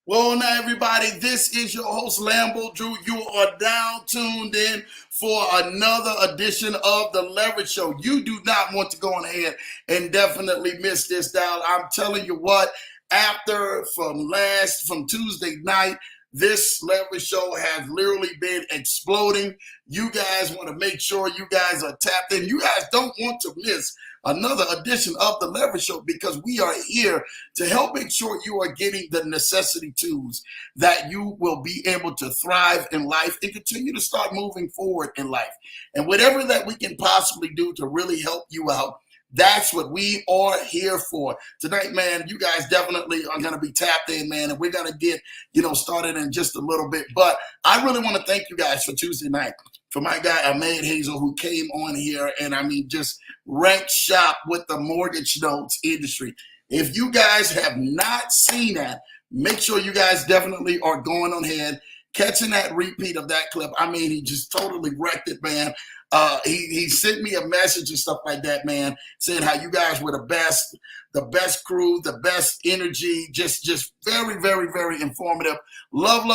Well, now, everybody, this is your host, Lambo Drew. You are now tuned in for another edition of The Leverage Show. You do not want to go on ahead and definitely miss this dial. I'm telling you what, from Tuesday night, this Leverage Show has literally been exploding. You guys want to make sure you guys are tapped in. You guys don't want to miss another edition of The Leverage Show because we are here to help make sure you are getting the necessity tools that you will be able to thrive in life and continue to start moving forward in life. And whatever that we can possibly do to really help you out, that's what we are here for. Tonight, man, you guys definitely are going to be tapped in, man, and we're going to get, started in just a little bit. But I really want to thank you guys for Tuesday night. For my guy, Ahmed Hazel, who came on here and just wrecked shop with the mortgage notes industry. If you guys have not seen that, make sure you guys definitely are going on ahead, catching that repeat of that clip. He just totally wrecked it, man. He sent me a message and stuff like that, man, saying how you guys were the best crew, the best energy, just very, very, very informative. Love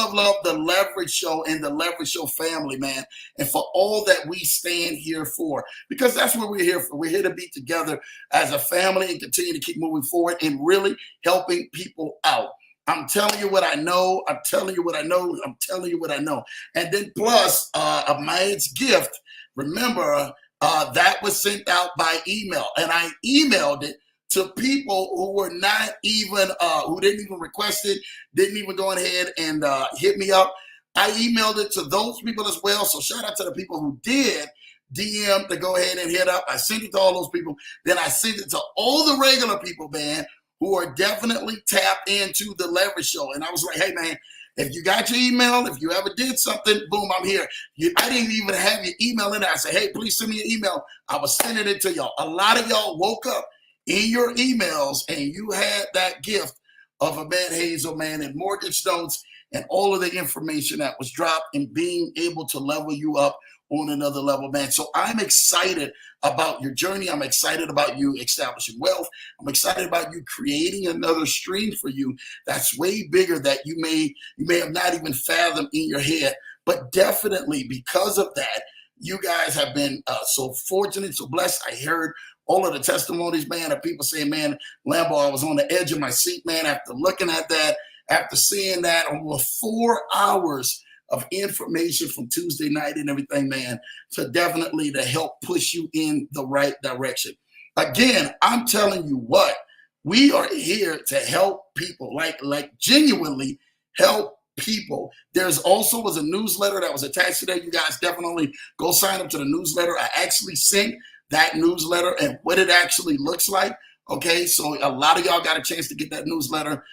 the Leverage Show and the Leverage Show family, man, and for all that we stand here for, because that's what we're here for. We're here to be together as a family and continue to keep moving forward and really helping people out. I'm telling you what I know. I'm telling you what I know. I'm telling you what I know. And then plus, a man's gift. Remember, that was sent out by email, and I emailed it to people who were not even, who didn't even request it, didn't even go ahead and hit me up. I emailed it to those people as well. So shout out to the people who did DM to go ahead and hit up. I sent it to all those people. Then I sent it to all the regular people, man, who are definitely tapped into the Leverage Show. And I was like, hey, man, if you got your email, if you ever did something, boom, I'm here. I didn't even have your email in there. I said, hey, please send me an email. I was sending it to y'all. A lot of y'all woke up in your emails and you had that gift of a bad Hazel, man, and mortgage notes and all of the information that was dropped and being able to level you up on another level, man. So I'm excited about your journey. I'm excited about you establishing wealth. I'm excited about you creating another stream for you that's way bigger that you may have not even fathomed in your head. But definitely because of that, you guys have been so fortunate, so blessed. I heard all of the testimonies, man, of people saying, man, Lambo, I was on the edge of my seat, man, after looking at that, after seeing that over 4 hours of information from Tuesday night and everything, man, to definitely to help push you in the right direction. Again, I'm telling you what, we are here to help people, like genuinely help people. There's also was a newsletter that was attached to that. You guys definitely go sign up to the newsletter. I actually sent that newsletter and what it actually looks like. Okay, so a lot of y'all got a chance to get that newsletter.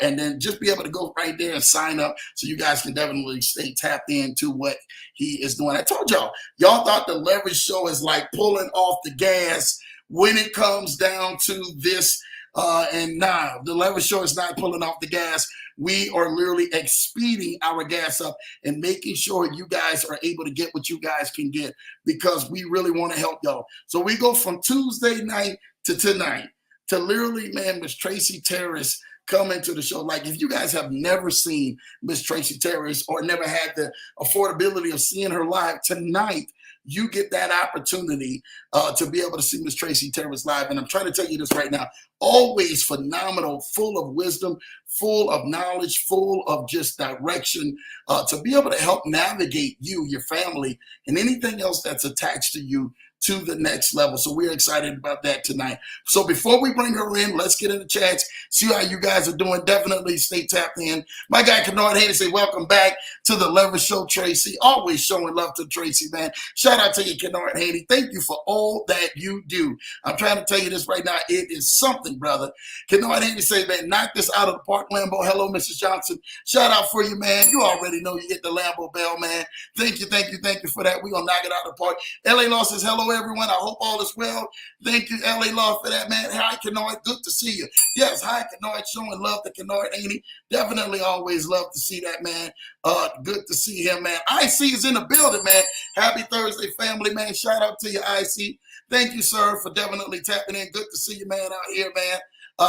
And then just be able to go right there and sign up so you guys can definitely stay tapped into what he is doing. I told y'all thought the Leverage Show is like pulling off the gas when it comes down to this. And nah, the Leverage Show is not pulling off the gas. We are literally expeding our gas up and making sure you guys are able to get what you guys can get because we really want to help y'all. So we go from Tuesday night to tonight to literally, man, Miss Tracy Taris come into the show. Like, if you guys have never seen Miss Tracy Taris or never had the affordability of seeing her live, tonight you get that opportunity to be able to see Miss Tracy Taris live. And I'm trying to tell you this right now, always phenomenal, full of wisdom, full of knowledge, full of just direction to be able to help navigate you, your family, and anything else that's attached to you to the next level. So we're excited about that tonight. So before we bring her in, let's get in the chats, see how you guys are doing. Definitely stay tapped in. My guy, Kennard Haney, say welcome back to the Leverage Show, Tracy. Always showing love to Tracy, man. Shout out to you, Kennard Haney. Thank you for all that you do. I'm trying to tell you this right now. It is something, brother. Kennard Haney say, man, knock this out of the park, Lambo. Hello, Mrs. Johnson. Shout out for you, man. You already know you get the Lambo bell, man. Thank you for that. We're going to knock it out of the park. LA Law says, hello, everyone. I hope all is well. Thank you, LA Law, for that, man. Hi, Kennard. Good to see you. Yes, hi, Kennard. Showing love to Kennard Haney. Definitely always love to see that, man. Good to see him, man. IC is in the building, man. Happy Thursday, family, man. Shout out to you, IC. Thank you, sir, for definitely tapping in. Good to see you, man, out here, man.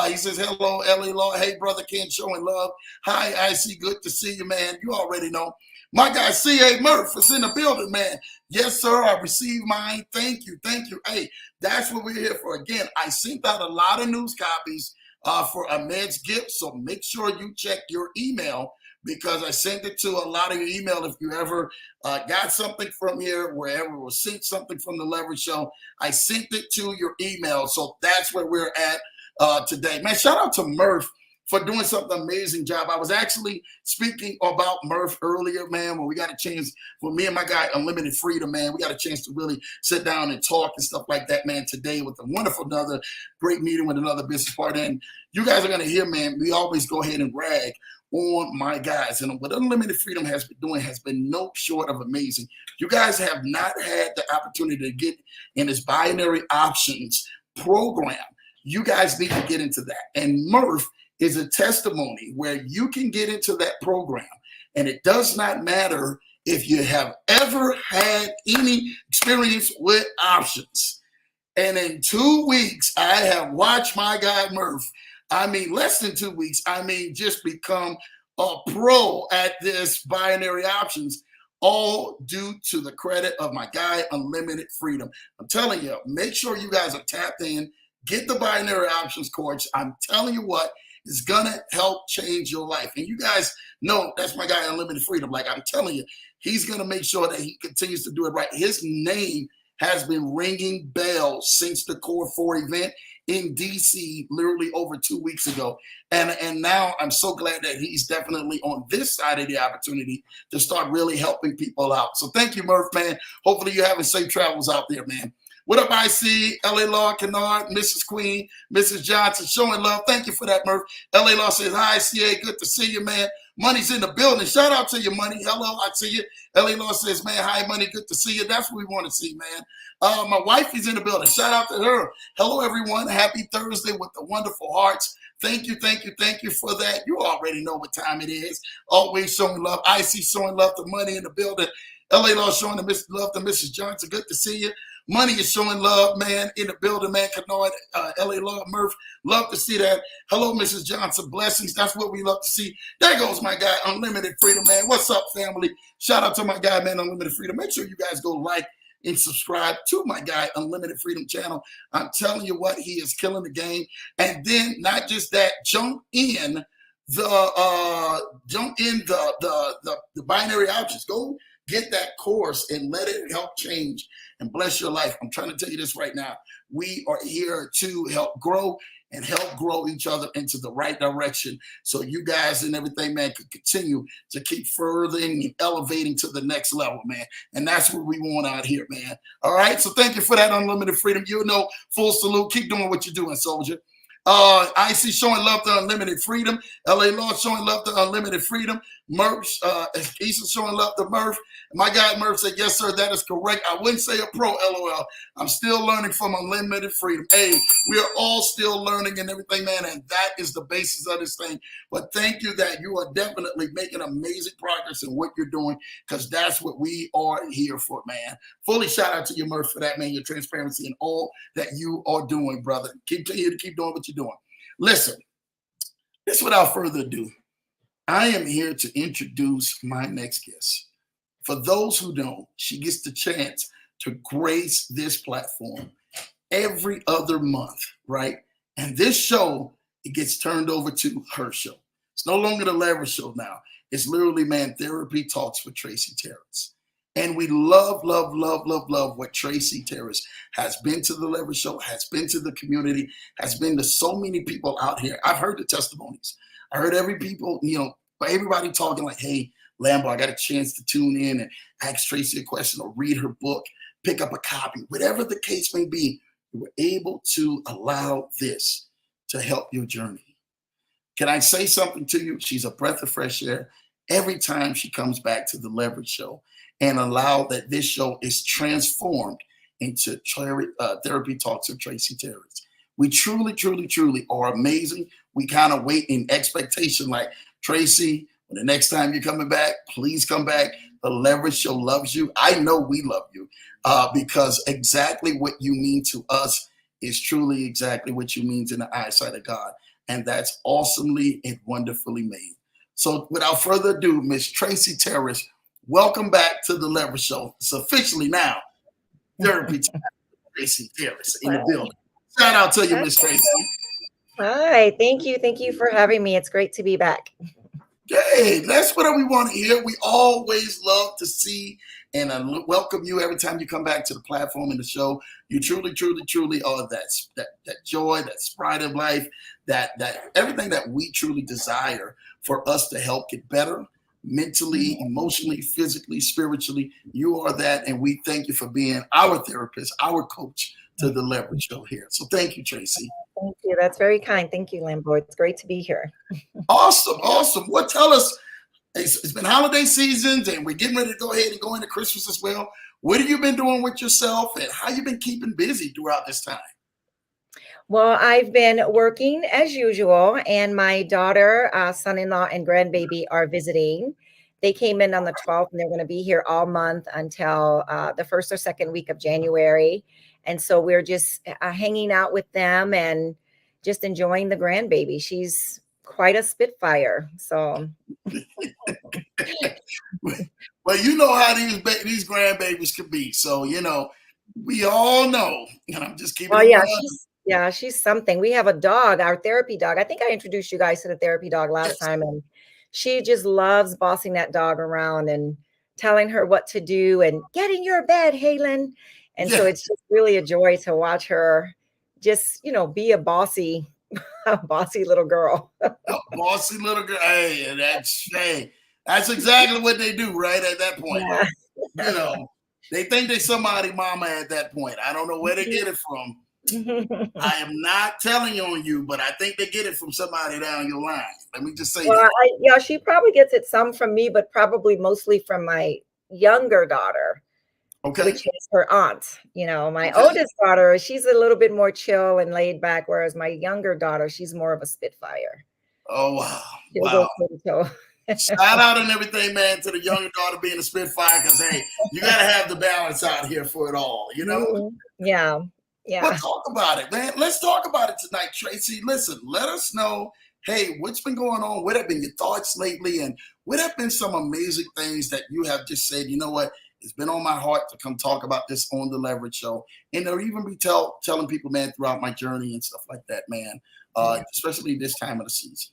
He says, hello, LA Law. Hey, brother Ken, showing love. Hi, IC. Good to see you, man. You already know. My guy, C.A. Murph, is in the building, man. Yes, sir. I received mine. Thank you. Thank you. Hey, that's what we're here for. Again, I sent out a lot of news copies for Ahmed's gift. So make sure you check your email, because I sent it to a lot of your email. If you ever got something from here, wherever was sent something from the Leverage Show, I sent it to your email. So that's where we're at today. Man, shout out to Murph for doing something amazing job. I was actually speaking about Murph earlier, man, when we got a chance, for me and my guy, Unlimited Freedom, man, we got a chance to really sit down and talk and stuff like that, man, today with a wonderful, another great meeting with another business partner. And you guys are going to hear, man, we always go ahead and brag on my guys. And what Unlimited Freedom has been doing has been no short of amazing. You guys have not had the opportunity to get in this binary options program. You guys need to get into that. And Murph is a testimony where you can get into that program. And it does not matter if you have ever had any experience with options. And in 2 weeks, I have watched my guy Murph, I mean, less than 2 weeks, I mean, just become a pro at this binary options, all due to the credit of my guy, Unlimited Freedom. I'm telling you, make sure you guys are tapped in, get the binary options course. I'm telling you what, is gonna help change your life. And you guys know that's my guy, Unlimited Freedom. Like I'm telling you, he's gonna make sure that he continues to do it right. His name has been ringing bells since the Core 4 event in DC literally over 2 weeks ago. And now I'm so glad that he's definitely on this side of the opportunity to start really helping people out. So thank you, Murph, man. Hopefully you're having safe travels out there, man. What up, IC, LA Law, Kennard, Mrs. Queen, Mrs. Johnson, showing love. Thank you for that, Murph. LA Law says, hi, CA, good to see you, man. Money's in the building. Shout out to you, Money. Hello, I see you. LA Law says, man, hi, Money, good to see you. That's what we want to see, man. My wife is in the building. Shout out to her. Hello, everyone. Happy Thursday with the wonderful hearts. Thank you, thank you, thank you for that. You already know what time it is. Always showing love. IC showing love to Money in the building. LA Law showing the love to Mrs. Johnson. Good to see you. Money is showing love, man, in the building, man. Kennard, LA Law, Murph, love to see that. Hello, Mrs. Johnson, blessings. That's what we love to see. There goes my guy, Unlimited Freedom, man. What's up, family? Shout out to my guy, man, Unlimited Freedom. Make sure you guys go like and subscribe to my guy, Unlimited Freedom channel. I'm telling you what, he is killing the game. And then not just that, jump in the binary options. Go get that course and let it help change and bless your life. I'm trying to tell you this right now. We are here to help grow and help grow each other into the right direction, so you guys and everything, man, could continue to keep furthering and elevating to the next level, man. And that's what we want out here, man. All right, so thank you for that, Unlimited Freedom. You know, full salute. Keep doing what you're doing, soldier. IC showing love to Unlimited Freedom. LA Law showing love to Unlimited Freedom. Murph, Issa showing love to Murph. My guy Murph said, yes, sir, that is correct. I wouldn't say a pro, LOL. I'm still learning from Unlimited Freedom. Hey, we are all still learning and everything, man, and that is the basis of this thing. But thank you that you are definitely making amazing progress in what you're doing, because that's what we are here for, man. Fully shout out to you, Murph, for that, man, your transparency and all that you are doing, brother. Continue to keep doing what you're doing. Listen, this without further ado, I am here to introduce my next guest. For those who don't, she gets the chance to grace this platform every other month, right? And this show, it gets turned over to her show. It's no longer the Leverage Show now. It's literally, man, Therapy Talks with Tracy Taris. And we love what Tracy Taris has been to the Leverage Show, has been to the community, has been to so many people out here. I've heard the testimonies. I heard everybody talking like, hey, Lambo, I got a chance to tune in and ask Tracy a question or read her book, pick up a copy, whatever the case may be. You were able to allow this to help your journey. Can I say something to you? She's a breath of fresh air every time she comes back to the Leverage Show, and allow that this show is transformed into Therapy Talks with Tracy Taris. We truly are amazing. We kind of wait in expectation like, Tracy, when the next time you're coming back, please come back. The Leverage Show loves you. I know we love you because exactly what you mean to us is truly exactly what you mean in the eyesight of God. And that's awesomely and wonderfully made. So without further ado, Miss Tracy Taris, welcome back to the Leverage Show. It's officially now Therapy Tracy Taris in the Hi. building. Shout out to you, Miss Tracy. Hi. Thank you. Thank you for having me. It's great to be back. Hey, that's what we want to hear. We always love to see and welcome you every time you come back to the platform and the show. You truly, truly, truly are that joy, that sprite of life, that everything that we truly desire for us to help get better mentally, emotionally, physically, spiritually. You are that, and we thank you for being our therapist, our coach to the Leverage Show here. So thank you, Tracy. Thank you. That's very kind. Thank you, Lambo. It's great to be here. Awesome, awesome. What tell us? It's been holiday seasons, and we're getting ready to go ahead and go into Christmas as well. What have you been doing with yourself, and how you been keeping busy throughout this time? Well, I've been working as usual, and my daughter, son-in-law, and grandbaby are visiting. They came in on the 12th, and they're going to be here all month until the first or second week of January. And so we're just hanging out with them and just enjoying the grandbaby. She's quite a spitfire. So, Well, you know how these grandbabies can be. So we all know. And I'm just keeping it 100. She's something. We have a dog, our therapy dog. I think I introduced you guys to the therapy dog last time, and she just loves bossing that dog around and telling her what to do and get in your bed, Halen. And so it's just really a joy to watch her just, be a bossy little girl. A bossy little girl. Hey, that's exactly what they do right at that point. Yeah. They think they're somebody mama at that point. I don't know where they get it from. I am not telling on you, but I think they get it from somebody down your line. Let me just say that. She probably gets it some from me, but probably mostly from my younger daughter, which is her aunt. My oldest daughter, she's a little bit more chill and laid back, whereas my younger daughter, she's more of a spitfire. Oh, wow. Wow. Shout out and everything, man, to the younger daughter being a spitfire, because, hey, you got to have the balance out here for it all, Yeah. Yeah. Let's talk about it, man. Let's talk about it tonight, Tracy. Listen, let us know, hey, what's been going on? What have been your thoughts lately? And what have been some amazing things that you have just said, you know what? It's been on my heart to come talk about this on the Leverage Show. And they'll even be telling people, man, throughout my journey and stuff like that, man, especially this time of the season.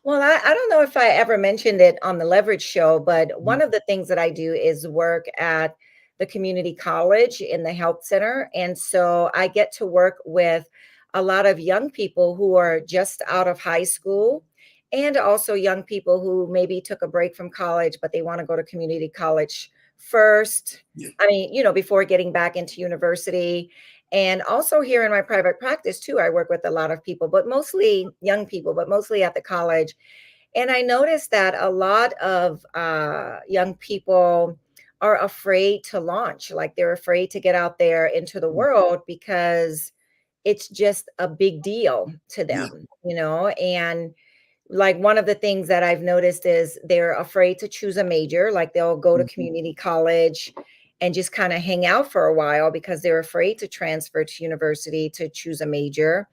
Well, I don't know if I ever mentioned it on the Leverage Show, but one of the things that I do is work at the community college in the health center. And so I get to work with a lot of young people who are just out of high school, and also young people who maybe took a break from college, but they want to go to community college first. Yeah. I mean, before getting back into university. And also here in my private practice too, I work with a lot of people, but mostly young people, but mostly at the college. And I noticed that a lot of young people are afraid to launch, like they're afraid to get out there into the world because it's just a big deal to them, and like one of the things that I've noticed is they're afraid to choose a major, like they'll go to community college and just kind of hang out for a while because they're afraid to transfer to university to choose a major.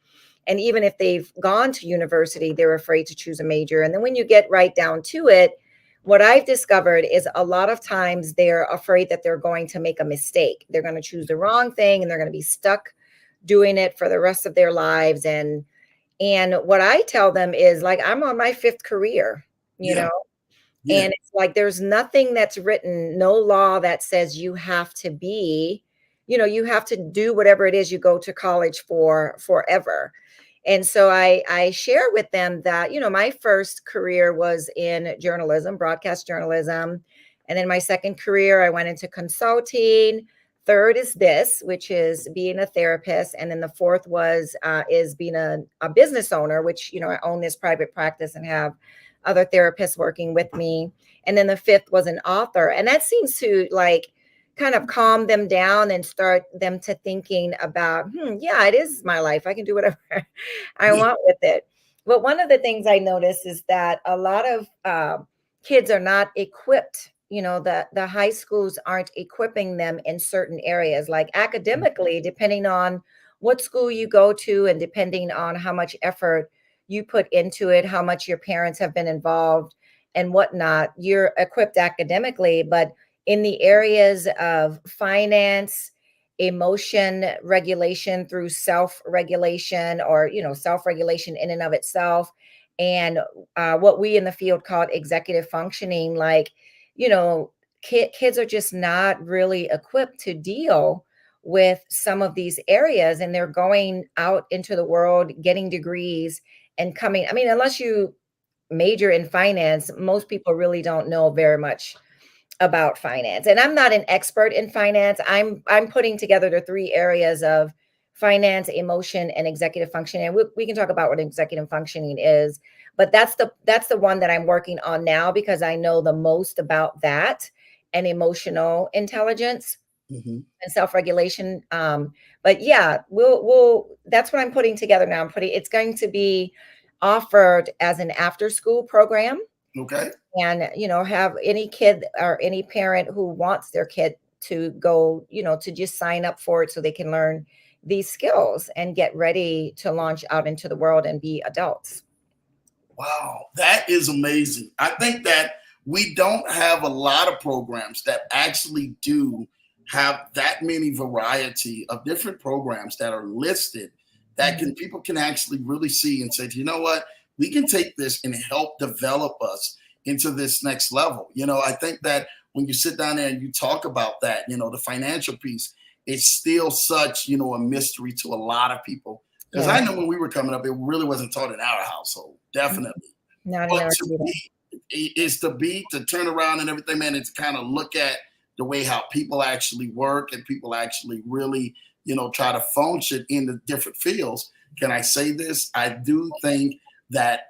And even if they've gone to university, they're afraid to choose a major. And then when you get right down to it, what I've discovered is a lot of times they're afraid that they're going to make a mistake. They're going to choose the wrong thing and they're going to be stuck doing it for the rest of their lives. And what I tell them is, like, I'm on my 5th career, know, and it's like, there's nothing that's written, no law that says you have to be, you have to do whatever it is you go to college for forever. And so I share with them that, my first career was in journalism, broadcast journalism. And then my second career, I went into consulting. Third is this, which is being a therapist. And then the fourth is being a business owner, which, I own this private practice and have other therapists working with me. And then the fifth was an author. And that seems to kind of calm them down and start them to thinking about, it is my life. I can do whatever I want with it. But one of the things I notice is that a lot of kids are not equipped. The high schools aren't equipping them in certain areas, like academically, depending on what school you go to, and depending on how much effort you put into it, how much your parents have been involved and whatnot, you're equipped academically. But in the areas of finance, emotion regulation through self-regulation, or self-regulation in and of itself, and what we in the field call executive functioning, like, kids are just not really equipped to deal with some of these areas, and they're going out into the world getting degrees and coming. I mean, unless you major in finance, most people really don't know very much about finance. And I'm not an expert in finance. I'm putting together the three areas of finance, emotion, and executive functioning. And we can talk about what executive functioning is, but that's the one that I'm working on now, because I know the most about that and emotional intelligence Mm-hmm. and self-regulation. But yeah, we'll that's what I'm putting together now. It's going to be offered as an after school program, Okay. and have any kid or any parent who wants their kid to go, to just sign up for it so they can learn these skills and get ready to launch out into the world and be adults. Wow, that is amazing. I think that we don't have a lot of programs that actually do have that many variety of different programs that are listed that Mhm. can people can actually really see and say, you know what, we can take this and help develop us into this next level. I think that when you sit down there and you talk about that, the financial piece, it's still such, a mystery to a lot of people. Because Yeah, I know when we were coming up, it really wasn't taught in our household, definitely. not in But our to either. be is to turn around and everything, man, and to kind of look at the way how people actually work and people actually really, try to function in the different fields. Can I say this? I do think that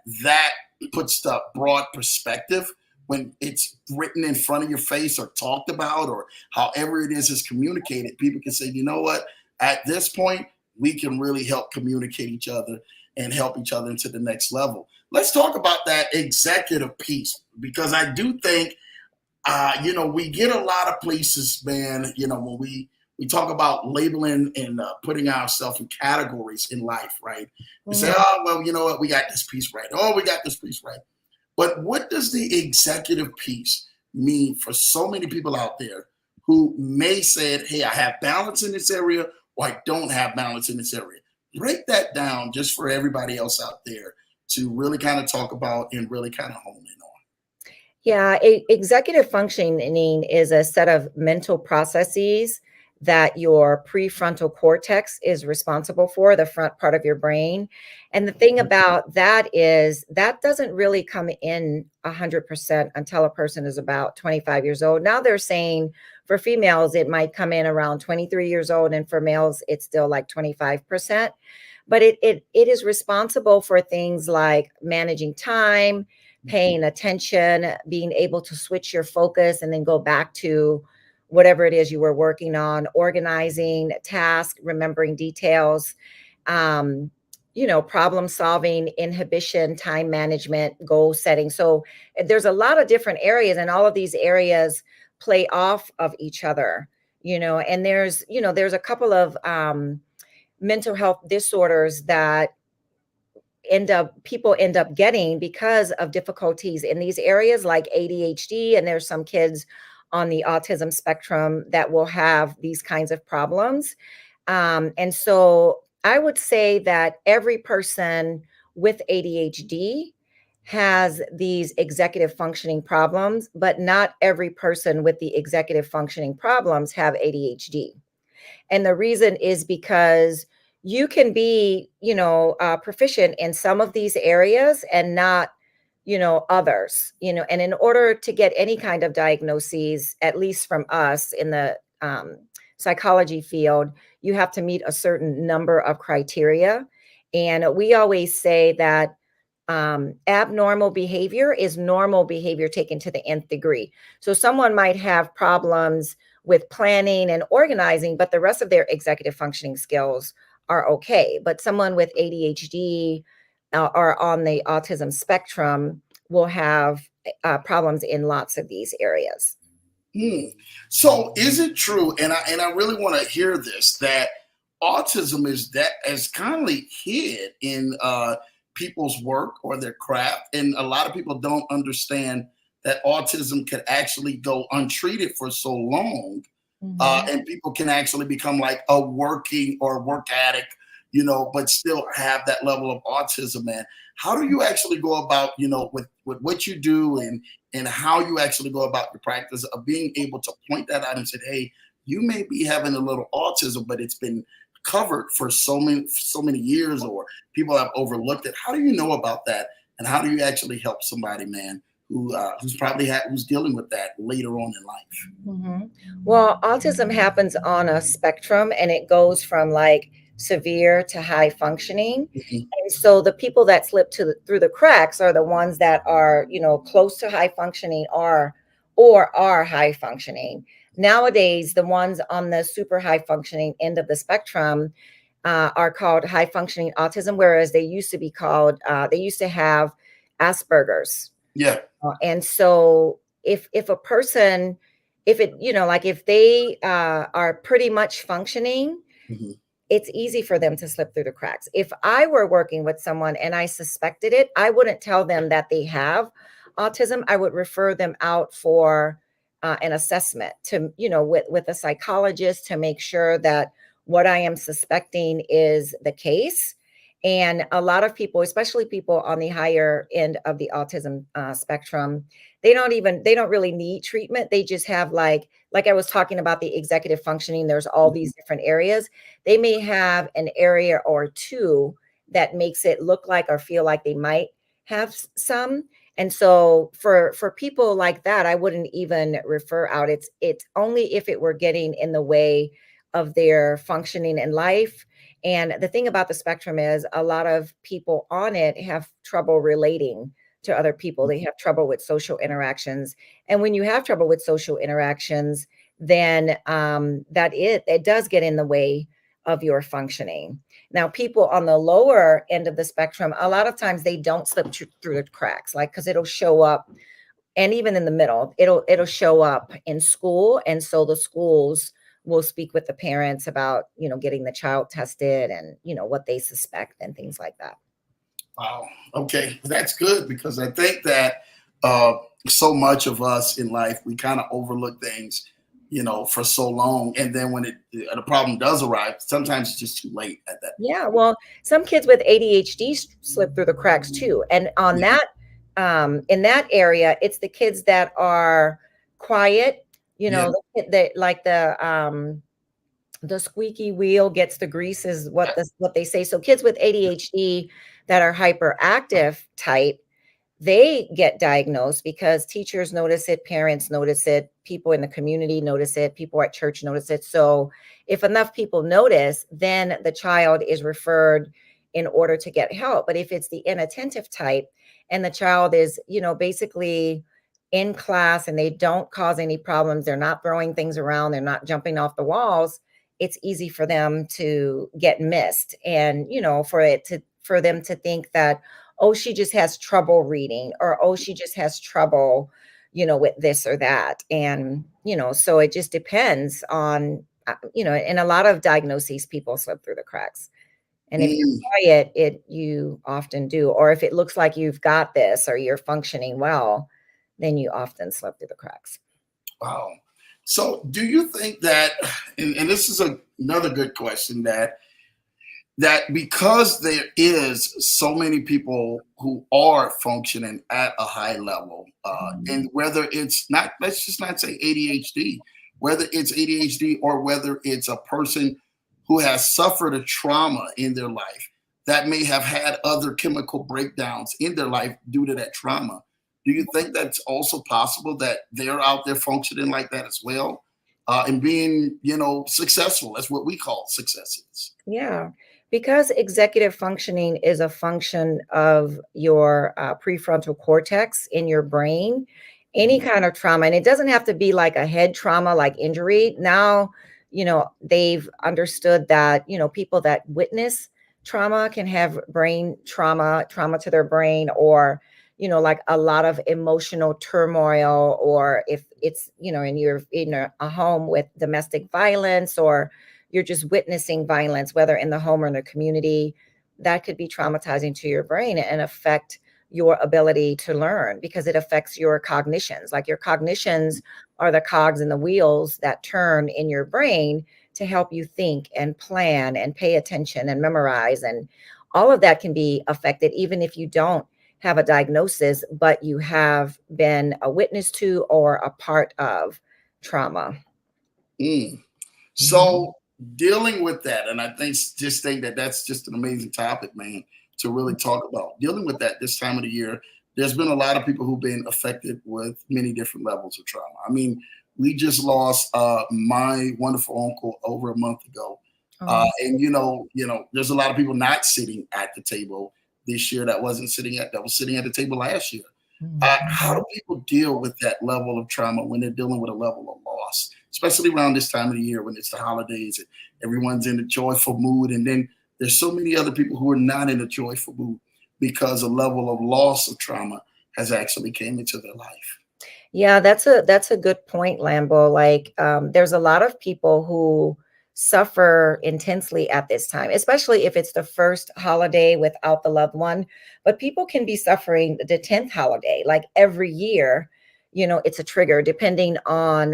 puts the broad perspective when it's written in front of your face or talked about or however it is communicated. People can say, you know what, at this point, we can really help communicate each other and help each other into the next level. Let's talk about that executive piece, because I do think, we get a lot of places, man, when we talk about labeling and putting ourselves in categories in life, right? We say, Mhm. oh, well, you know what, we got this piece right. Oh, we got this piece right. But what does the executive piece mean for so many people out there who may say, hey, I have balance in this area or I don't have balance in this area? Break that down just for everybody else out there to really kind of talk about and really kind of hone in on. Yeah, executive functioning is a set of mental processes that your prefrontal cortex is responsible for, the front part of your brain. And the thing about that is that doesn't really come in 100% until a person is about 25 years old. Now they're saying for females, it might come in around 23 years old, and for males, it's still like 25%. But it is responsible for things like managing time, paying attention, being able to switch your focus and then go back to whatever it is you were working on, organizing tasks, remembering details, um, problem solving, inhibition, time management, goal setting. So there's a lot of different areas, and all of these areas play off of each other, and there's a couple of mental health disorders that people end up getting because of difficulties in these areas, like ADHD. And there's some kids on the autism spectrum that will have these kinds of problems. And so I would say that every person with ADHD has these executive functioning problems, but not every person with the executive functioning problems have ADHD. And the reason is because you can be, proficient in some of these areas and not, others, and in order to get any kind of diagnoses, at least from us in the psychology field, you have to meet a certain number of criteria. And we always say that abnormal behavior is normal behavior taken to the nth degree. So someone might have problems with planning and organizing, but the rest of their executive functioning skills are okay. But someone with ADHD or on the autism spectrum will have problems in lots of these areas. Hmm. So is it true, and I really want to hear this, that autism is kindly hid in people's work or their craft, and a lot of people don't understand that autism could actually go untreated for so long, Mhm. and people can actually become like a working or work addict, but still have that level of autism. Man, how do you actually go about, with what you do, and how you actually go about the practice of being able to point that out and say, hey, you may be having a little autism, but it's been covered for so many years, or people have overlooked it. How do you know about that, and how do you actually help somebody, man, who's dealing with that later on in life? Mhm. Well, autism happens on a spectrum and it goes from like severe to high functioning. Mhm. And so the people that slip through the cracks are the ones that are, close to high functioning or are high functioning. Nowadays, the ones on the super high functioning end of the spectrum are called high functioning autism, whereas they used to have Asperger's. Yeah. And so if a person, if it, like if they are pretty much functioning, Mhm. it's easy for them to slip through the cracks. If I were working with someone and I suspected it, I wouldn't tell them that they have autism. I would refer them out for an assessment to, with a psychologist to make sure that what I am suspecting is the case. And a lot of people, especially people on the higher end of the autism spectrum, they don't really need treatment. They just have like I was talking about the executive functioning. There's all Mhm. these different areas. They may have an area or two that makes it look like or feel like they might have some. And so for people like that, I wouldn't even refer out. It's only if it were getting in the way of their functioning in life. And the thing about the spectrum is a lot of people on it have trouble relating to other people. They have trouble with social interactions. And when you have trouble with social interactions, then it does get in the way of your functioning. Now, people on the lower end of the spectrum, a lot of times they don't slip through the cracks, like because it'll show up, and even in the middle, it'll show up in school, and so the schools will speak with the parents about getting the child tested and what they suspect and things like that. Wow. Okay, that's good, because I think that uh, so much of us in life, we kind of overlook things, for so long, and then when the problem does arrive, sometimes it's just too late at that point. Yeah, well, some kids with ADHD slip through the cracks too. And on Yeah. that, in that area, it's the kids that are quiet, Yeah. like the squeaky wheel gets the grease is what they say. So kids with ADHD that are hyperactive type, they get diagnosed because teachers notice it, parents notice it, people in the community notice it, people at church notice it. So if enough people notice, then the child is referred in order to get help. But if it's the inattentive type and the child is, basically in class and they don't cause any problems, they're not throwing things around, they're not jumping off the walls, it's easy for them to get missed. And, for them to think that, oh, she just has trouble reading, or oh, she just has trouble, with this or that. And, so it just depends on, in a lot of diagnoses, people slip through the cracks. And if Mm, you're quiet, you often do. Or if it looks like you've got this or you're functioning well, then you often slip through the cracks. wow. So, do you think that, and this is another good question, that because there is so many people who are functioning at a high level, and Mhm. whether it's not, let's just not say ADHD, whether it's ADHD or whether it's a person who has suffered a trauma in their life that may have had other chemical breakdowns in their life due to that trauma. Do you think that's also possible that they're out there functioning like that as well, and being, successful? That's what we call successes. Yeah, because executive functioning is a function of your prefrontal cortex in your brain. Any kind of trauma, and it doesn't have to be like a head trauma, like injury. Now, they've understood that, people that witness trauma can have brain trauma to their brain, or, like a lot of emotional turmoil, or if it's, and you're in a home with domestic violence, or you're just witnessing violence, whether in the home or in the community, that could be traumatizing to your brain and affect your ability to learn, because it affects your cognitions. Like, your cognitions are the cogs and the wheels that turn in your brain to help you think and plan and pay attention and memorize. And all of that can be affected even if you don't have a diagnosis, but you have been a witness to or a part of trauma. Mm. Mhm. So dealing with that, and I think that that's just an amazing topic, man, to really talk about. Dealing with that this time of the year, there's been a lot of people who've been affected with many different levels of trauma. I mean, we just lost my wonderful uncle over a month ago, Oh. and there's a lot of people not sitting at the table this year that was sitting at the table last year. How do Mhm. people deal with that level of trauma when they're dealing with a level of loss, especially around this time of the year when it's the holidays and everyone's in a joyful mood? And then there's so many other people who are not in a joyful mood because a level of loss of trauma has actually came into their life. Yeah, that's a good point, Lambo. Like, there's a lot of people who suffer intensely at this time, especially if it's the first holiday without the loved one. But people can be suffering the 10th holiday, like every year. It's a trigger depending on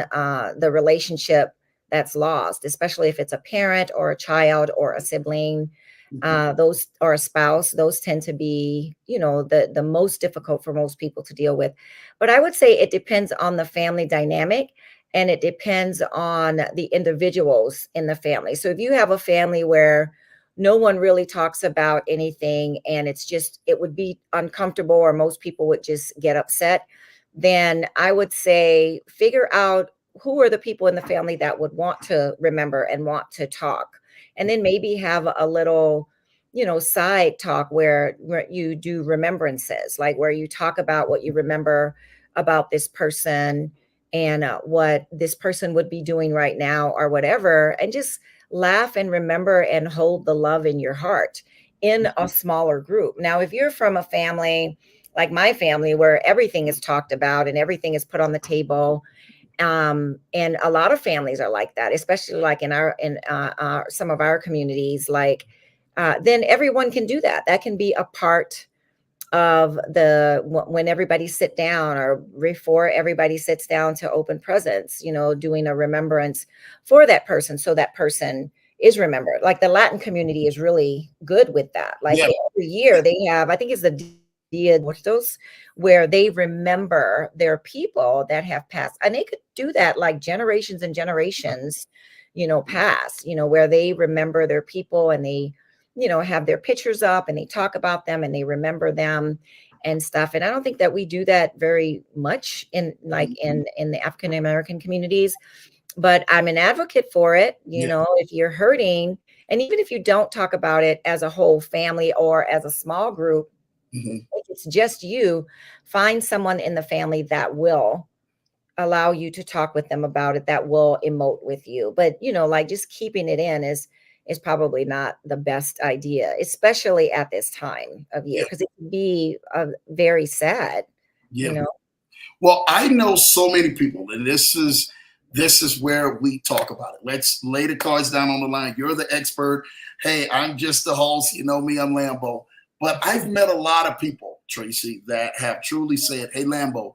the relationship that's lost, especially if it's a parent or a child or a sibling, Mhm. those, or a spouse. Those tend to be, the most difficult for most people to deal with. But I would say it depends on the family dynamic, and it depends on the individuals in the family. So if you have a family where no one really talks about anything, and it would be uncomfortable, or most people would just get upset, then I would say figure out who are the people in the family that would want to remember and want to talk. And then maybe have a little, side talk where you do remembrances, like where you talk about what you remember about this person, and what this person would be doing right now or whatever, and just laugh and remember and hold the love in your heart in a smaller group. Now, if you're from a family like my family, where everything is talked about and everything is put on the table, and a lot of families are like that, especially like in some of our communities, like, then everyone can do that. That can be a part of when everybody sit down, or before everybody sits down to open presents, doing a remembrance for that person, so that person is remembered. Like, the Latin community is really good with that. Like, Yeah. every year they have, I think it's the Dia de Muertos, where they remember their people that have passed. And they could do that like generations and generations, past, where they remember their people, and they, have their pictures up, and they talk about them, and they remember them and stuff. And I don't think that we do that very much in, like, in the African American communities, but I'm an advocate for it. Yeah. If you're hurting, and even if you don't talk about it as a whole family or as a small group, Mhm. if it's just you, find someone in the family that will allow you to talk with them about it, that will emote with you. But, like, just keeping it in is probably not the best idea, especially at this time of year, Yeah. because it can be very sad, you Yeah. know. Well, I know so many people, and this is where we talk about it. Let's lay the cards down on the line. You're the expert. Hey, I'm just the host. You know me, I'm Lambo. But I've met a lot of people, Tracy, that have truly said, "Hey, Lambo,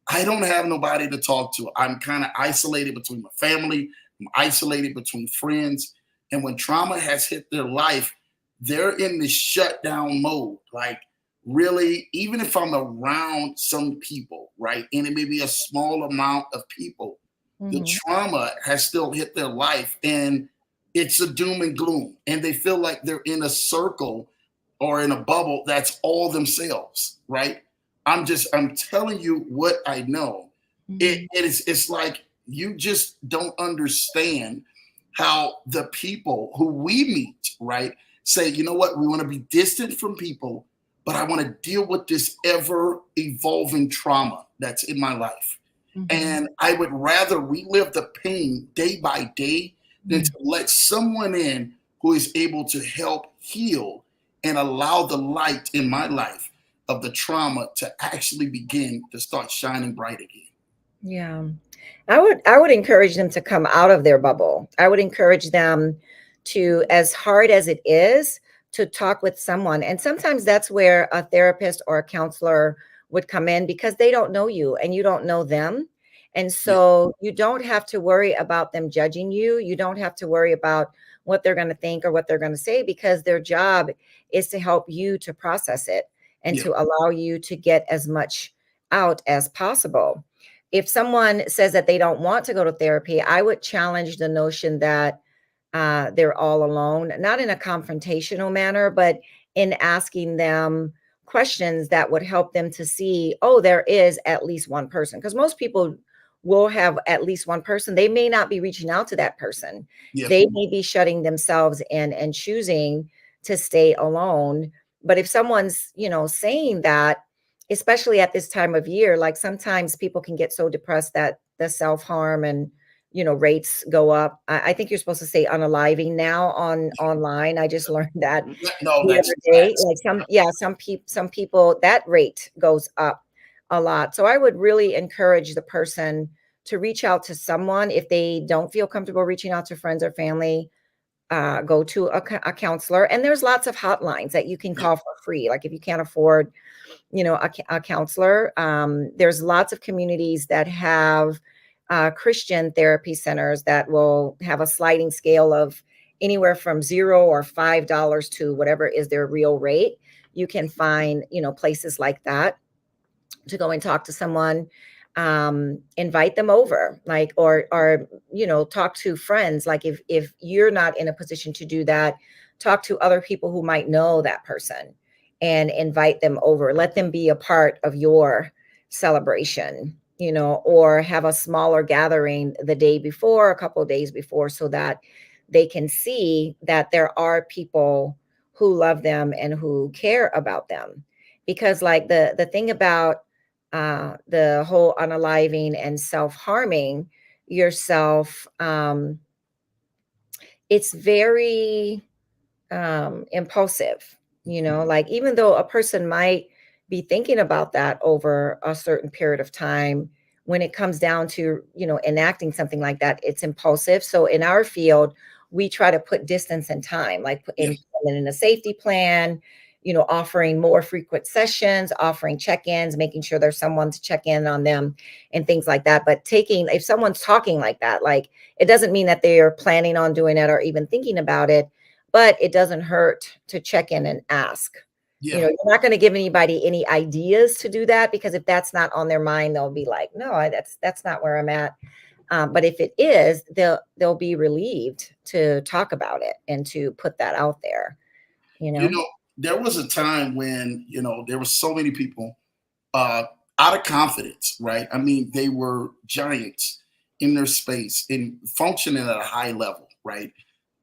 I don't have nobody to talk to. I'm kind of isolated between my family. I'm isolated between friends. And when trauma has hit their life, they're in this shutdown mode. Like, really, even if I'm around some people, right, and it may be a small amount of people, the Mhm. trauma has still hit their life, and it's a doom and gloom. And they feel like they're in a circle or in a bubble that's all themselves, right? I'm telling you what I know. Mhm. It's like you just don't understand how the people who we meet, right, say, you know what, we want to be distant from people, but I want to deal with this ever evolving trauma that's in my life. Mhm. And I would rather relive the pain day by day than to Mhm. let someone in who is able to help heal and allow the light in my life of the trauma to actually begin to start shining bright again. Yeah. I would encourage them to come out of their bubble. I would encourage them to, as hard as it is, to talk with someone. And sometimes that's where a therapist or a counselor would come in because they don't know you and you don't know them. And Yeah, so you don't have to worry about them judging you. You don't have to worry about what they're going to think or what they're going to say because their job is to help you to process it and yeah, to allow you to get as much out as possible. If someone says that they don't want to go to therapy, I would challenge the notion that they're all alone, not in a confrontational manner, but in asking them questions that would help them to see, oh, there is at least one person. Because most people will have at least one person. They may not be reaching out to that person. yeah, They may be shutting themselves in and choosing to stay alone. But if someone's, saying that, especially at this time of year, like sometimes people can get so depressed that the self-harm and rates go up. I think you're supposed to say unaliving now on online. I just learned that no, the that's other day. facts. Like some people that rate goes up a lot. So I would really encourage the person to reach out to someone if they don't feel comfortable reaching out to friends or family. Go to a counselor, and there's lots of hotlines that you can Yeah, call for free. Like if you can't afford a counselor. There's lots of communities that have Christian therapy centers that will have a sliding scale of anywhere from $0 or $5 to whatever is their real rate. You can find, places like that to go and talk to someone, invite them over, like, or talk to friends. Like if you're not in a position to do that, talk to other people who might know that person and invite them over. Let them be a part of your celebration, or have a smaller gathering the day before, a couple of days before, so that they can see that there are people who love them and who care about them. Because like the thing about the whole unaliving and self-harming yourself, it's very impulsive, like even though a person might be thinking about that over a certain period of time, when it comes down to, enacting something like that, it's impulsive. So in our field, we try to put distance and time, like yeah, in a safety plan, offering more frequent sessions, offering check-ins, making sure there's someone to check in on them and things like that. But if someone's talking like that, like it doesn't mean that they are planning on doing it or even thinking about it, but it doesn't hurt to check in and ask. yeah. You're not going to give anybody any ideas to do that, because if that's not on their mind, they'll be like, no, that's not where I'm at. But if it is, they'll be relieved to talk about it and to put that out there. You You know. know, there was a time when there were so many people uh, out of confidence, right? I mean, they were giants in their space and functioning at a high level, right?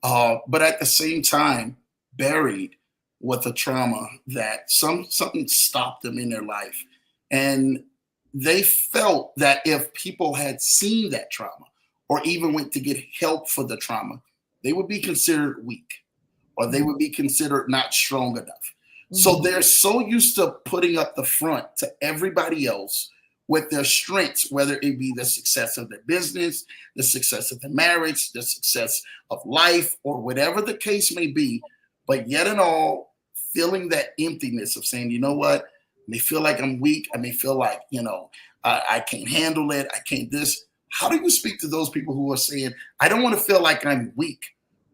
But at the same time, buried with a trauma that something stopped them in their life, and they felt that if people had seen that trauma or even went to get help for the trauma, they would be considered weak or they would be considered not strong enough. So Mhm. they're so used to putting up the front to everybody else with their strengths, whether it be the success of their business, the success of their marriage, the success of life, or whatever the case may be. But yet and all, feeling that emptiness of saying, you know what, I may feel like I'm weak. I may feel like, I can't handle it. I can't this. How do you speak to those people who are saying, I don't want to feel like I'm weak,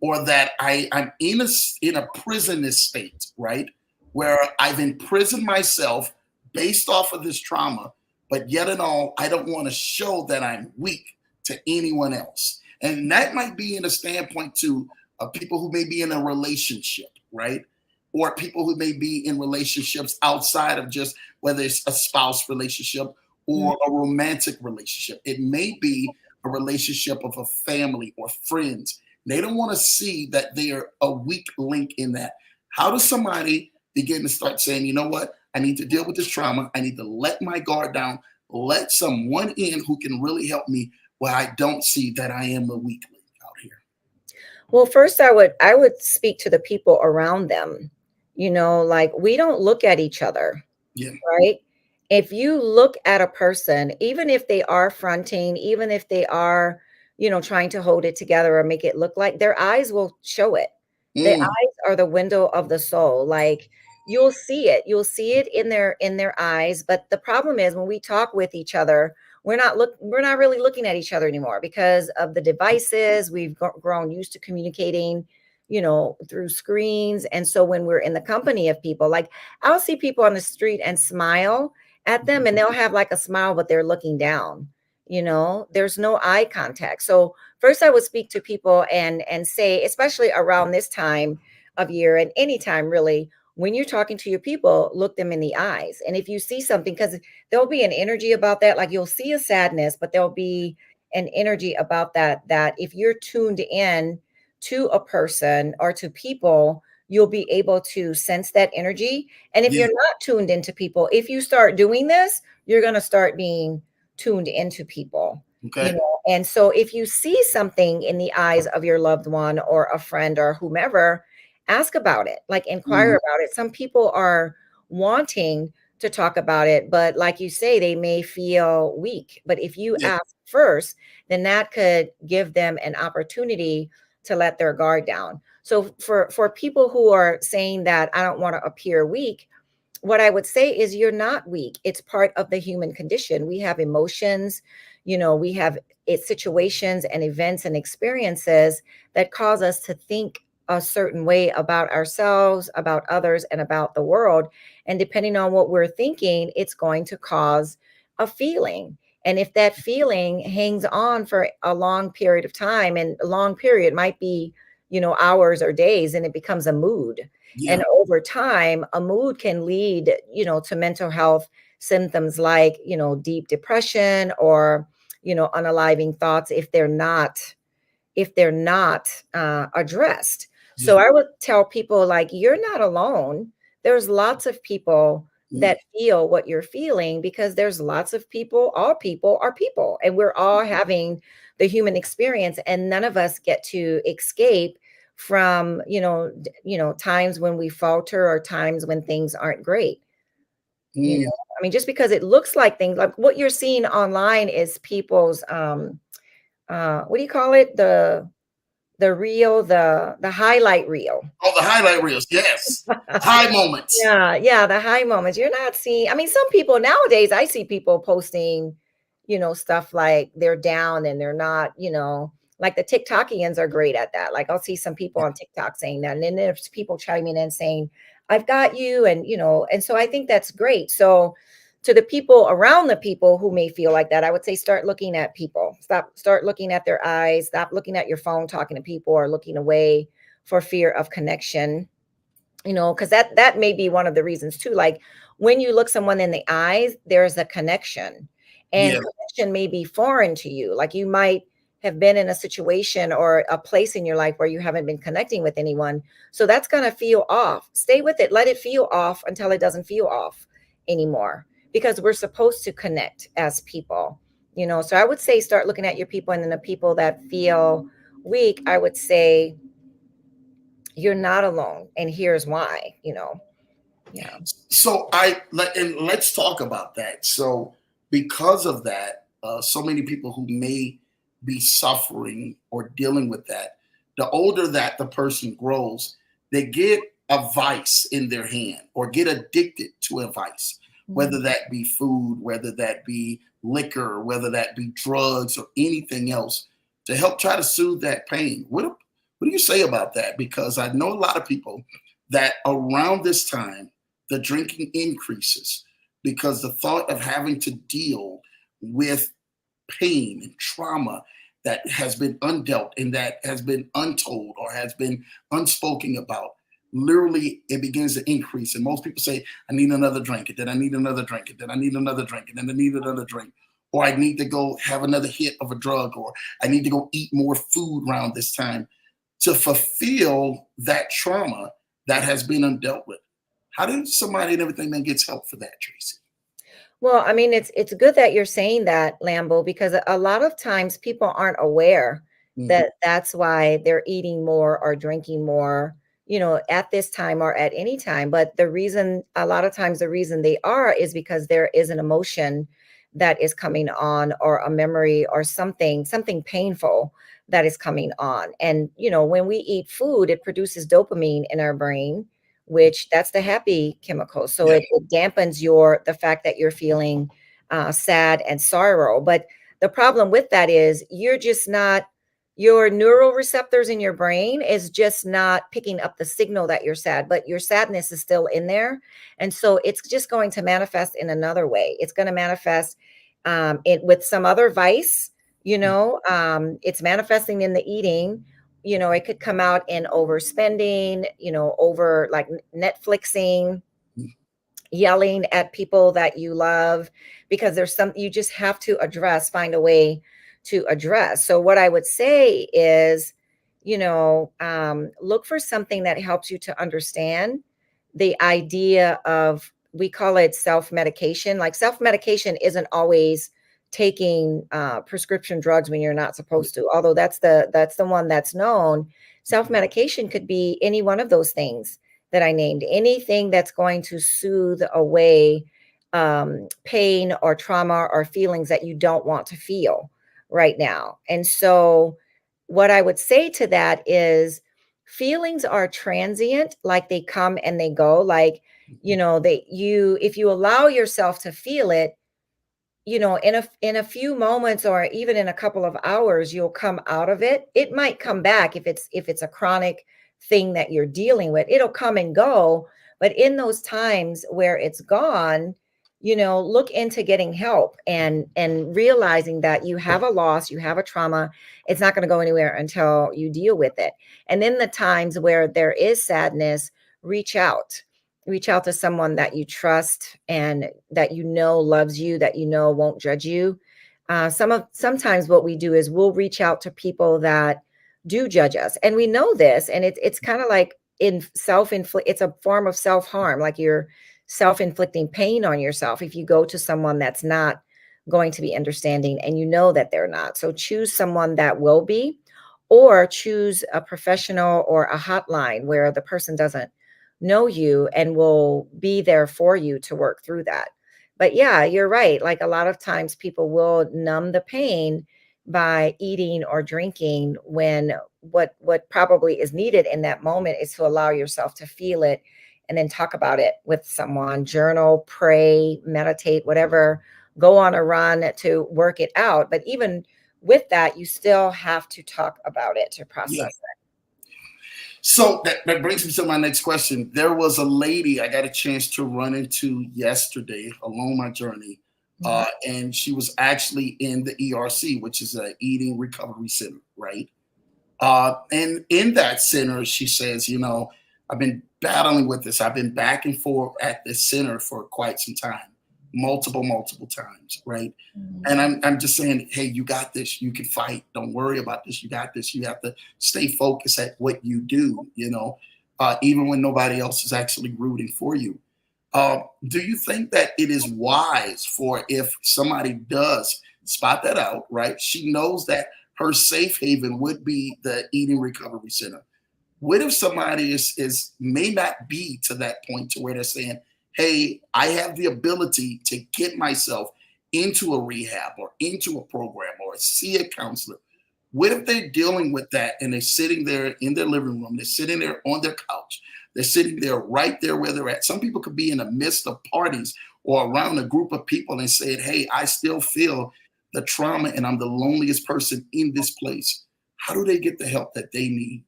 or that I'm in a prisonous state, right? Where I've imprisoned myself based off of this trauma, but yet and all, I don't want to show that I'm weak to anyone else. And that might be in a standpoint to people who may be in a relationship, right? Or people who may be in relationships outside of just whether it's a spouse relationship Mhm. or a romantic relationship. It may be a relationship of a family or friends. They don't want to see that they are a weak link in that. How does somebody begin to start saying, you know what? I need to deal with this trauma. I need to let my guard down, let someone in who can really help me where I don't see that I am a weak link out here. Well, first I would speak to the people around them. Like we don't look at each other, Yeah, right? If you look at a person, even if they are fronting, even if they are, trying to hold it together or make it look like, their eyes will show it. The Mm, eyes are the window of the soul. Like, you'll see it. You'll see it in their eyes. But the problem is when we talk with each other, we're not really looking at each other anymore because of the devices. We've grown used to communicating, through screens. And so when we're in the company of people, like, I'll see people on the street and smile at them, and they'll have like a smile, but they're looking down. There's no eye contact. So first I would speak to people and say, especially around this time of year and anytime really, when you're talking to your people, look them in the eyes. And if you see something, because there'll be an energy about that, like you'll see a sadness, but there'll be an energy about that if you're tuned in to a person or to people, you'll be able to sense that energy. And if yeah. you're not tuned into people, if you start doing this, you're going to start being tuned into people, Okay. And so if you see something in the eyes of your loved one or a friend or whomever, ask about it, like inquire Mhm. about it. Some people are wanting to talk about it, but like you say, they may feel weak. But if you Yeah. ask first, then that could give them an opportunity to let their guard down. So for people who are saying that I don't want to appear weak, what I would say is you're not weak. It's part of the human condition. We have emotions, we have situations and events and experiences that cause us to think a certain way about ourselves, about others, and about the world. And depending on what we're thinking, it's going to cause a feeling. And if that feeling hangs on for a long period of time, and a long period might be, hours or days, and it becomes a mood. Yeah. And over time, a mood can lead, to mental health symptoms like, deep depression or, unaliving thoughts if they're not addressed. Yeah. So I would tell people, like, you're not alone. There's lots of people Mm, that feel what you're feeling, because there's lots of people. All people are people, and we're all having the human experience, and none of us get to escape from, times when we falter or times when things aren't great. mm. I mean, just because it looks like things, like what you're seeing online is people's what do you call it, the reel, the highlight reel. Oh, the highlight reels. Yes. High moments. Yeah, yeah, the high moments. You're not seeing, I mean, some people nowadays, I see people posting, stuff like they're down and they're not, like the TikTokians are great at that. Like, I'll see some people on TikTok saying that. And then there's people chiming in saying, I've got you. And so I think that's great. So to the people around the people who may feel like that, I would say start looking at people. Start looking at their eyes. Stop looking at your phone, talking to people, or looking away for fear of connection, because that may be one of the reasons too. Like, when you look someone in the eyes, there's a connection, and Yeah. connection may be foreign to you. Like, you might have been in a situation or a place in your life where you haven't been connecting with anyone. So that's going to feel off. Stay with it. Let it feel off until it doesn't feel off anymore, because we're supposed to connect as people. So I would say start looking at your people, and then the people that feel weak, I would say you're not alone, and here's why. Yeah. So and let's talk about that. So because of that, so many people who may be suffering or dealing with that, the older that the person grows, they get a vice in their hand or get addicted to a vice, whether Mhm. that be food, whether that be liquor, whether that be drugs or anything else, to help try to soothe that pain. What do you say about that? Because I know a lot of people that around this time the drinking increases because the thought of having to deal with pain and trauma that has been undealt and that has been untold or has been unspoken about, literally it begins to increase. And most people say, I need another drink, and then I need another drink, and then I need another drink, and then I need another drink. Or I need to go have another hit of a drug, or I need to go eat more food around this time to fulfill that trauma that has been undealt with. How does somebody and everything then gets help for that, Tracy? Well, I mean, it's good that you're saying that, Lambo, because a lot of times people aren't aware Mm, that that's why they're eating more or drinking more, at this time or at any time. But a lot of times, the reason they are is because there is an emotion that is coming on, or a memory, or something painful that is coming on. And, when we eat food, it produces dopamine in our brain, which that's the happy chemical. So Yeah. it dampens the fact that you're feeling sad and sorrow. But the problem with that is your neural receptors in your brain is just not picking up the signal that you're sad, but your sadness is still in there. And so it's just going to manifest in another way. It's going to manifest with some other vice, it's manifesting in the eating. It could come out in overspending, over like Netflixing, yelling at people that you love, because you just have to find a way to address. So what I would say is, look for something that helps you to understand the idea of, we call it self-medication. Like, self-medication isn't always taking prescription drugs when you're not supposed to, although that's the one that's known. Self-medication could be any one of those things that I named, anything that's going to soothe away pain or trauma or feelings that you don't want to feel right now. And so what I would say to that is, feelings are transient, like they come and they go. Like, if you allow yourself to feel it, in a few moments, or even in a couple of hours, you'll come out of it. It might come back if it's a chronic thing that you're dealing with. It'll come and go. But in those times where it's gone, look into getting help, and realizing that you have a loss, you have a trauma. It's not going to go anywhere until you deal with it. And then the times where there is sadness, reach out to someone that you trust, and that loves you, that won't judge you. Sometimes what we do is we'll reach out to people that do judge us, and we know this, and it's kind of like it's a form of self-harm, like you're self-inflicting pain on yourself if you go to someone that's not going to be understanding, and that they're not. So choose someone that will be, or choose a professional or a hotline where the person doesn't know you and will be there for you to work through that. But yeah, you're right. Like, a lot of times people will numb the pain by eating or drinking, when what probably is needed in that moment is to allow yourself to feel it, and then talk about it with someone, journal, pray, meditate, whatever, go on a run to work it out. But even with that, you still have to talk about it to process it. So that brings me to my next question. There was a lady I got a chance to run into yesterday along my journey, and she was actually in the ERC, which is an eating recovery center, right? And in that center, she says, I've been battling with this. I've been back and forth at this center for quite some time, multiple times, right? And I'm just saying, hey, you got this. You can fight. Don't worry about this. You got this. You have to stay focused at what you do, even when nobody else is actually rooting for you. Do you think that it is wise for, if somebody does spot that out, right? She knows that her safe haven would be the eating recovery center. What if somebody may not be to that point to where they're saying, hey, I have the ability to get myself into a rehab or into a program or see a counselor? What if they're dealing with that and they're sitting there in their living room, they're sitting there on their couch, they're sitting there right there where they're at? Some people could be in the midst of parties or around a group of people and say, hey, I still feel the trauma and I'm the loneliest person in this place. How do they get the help that they need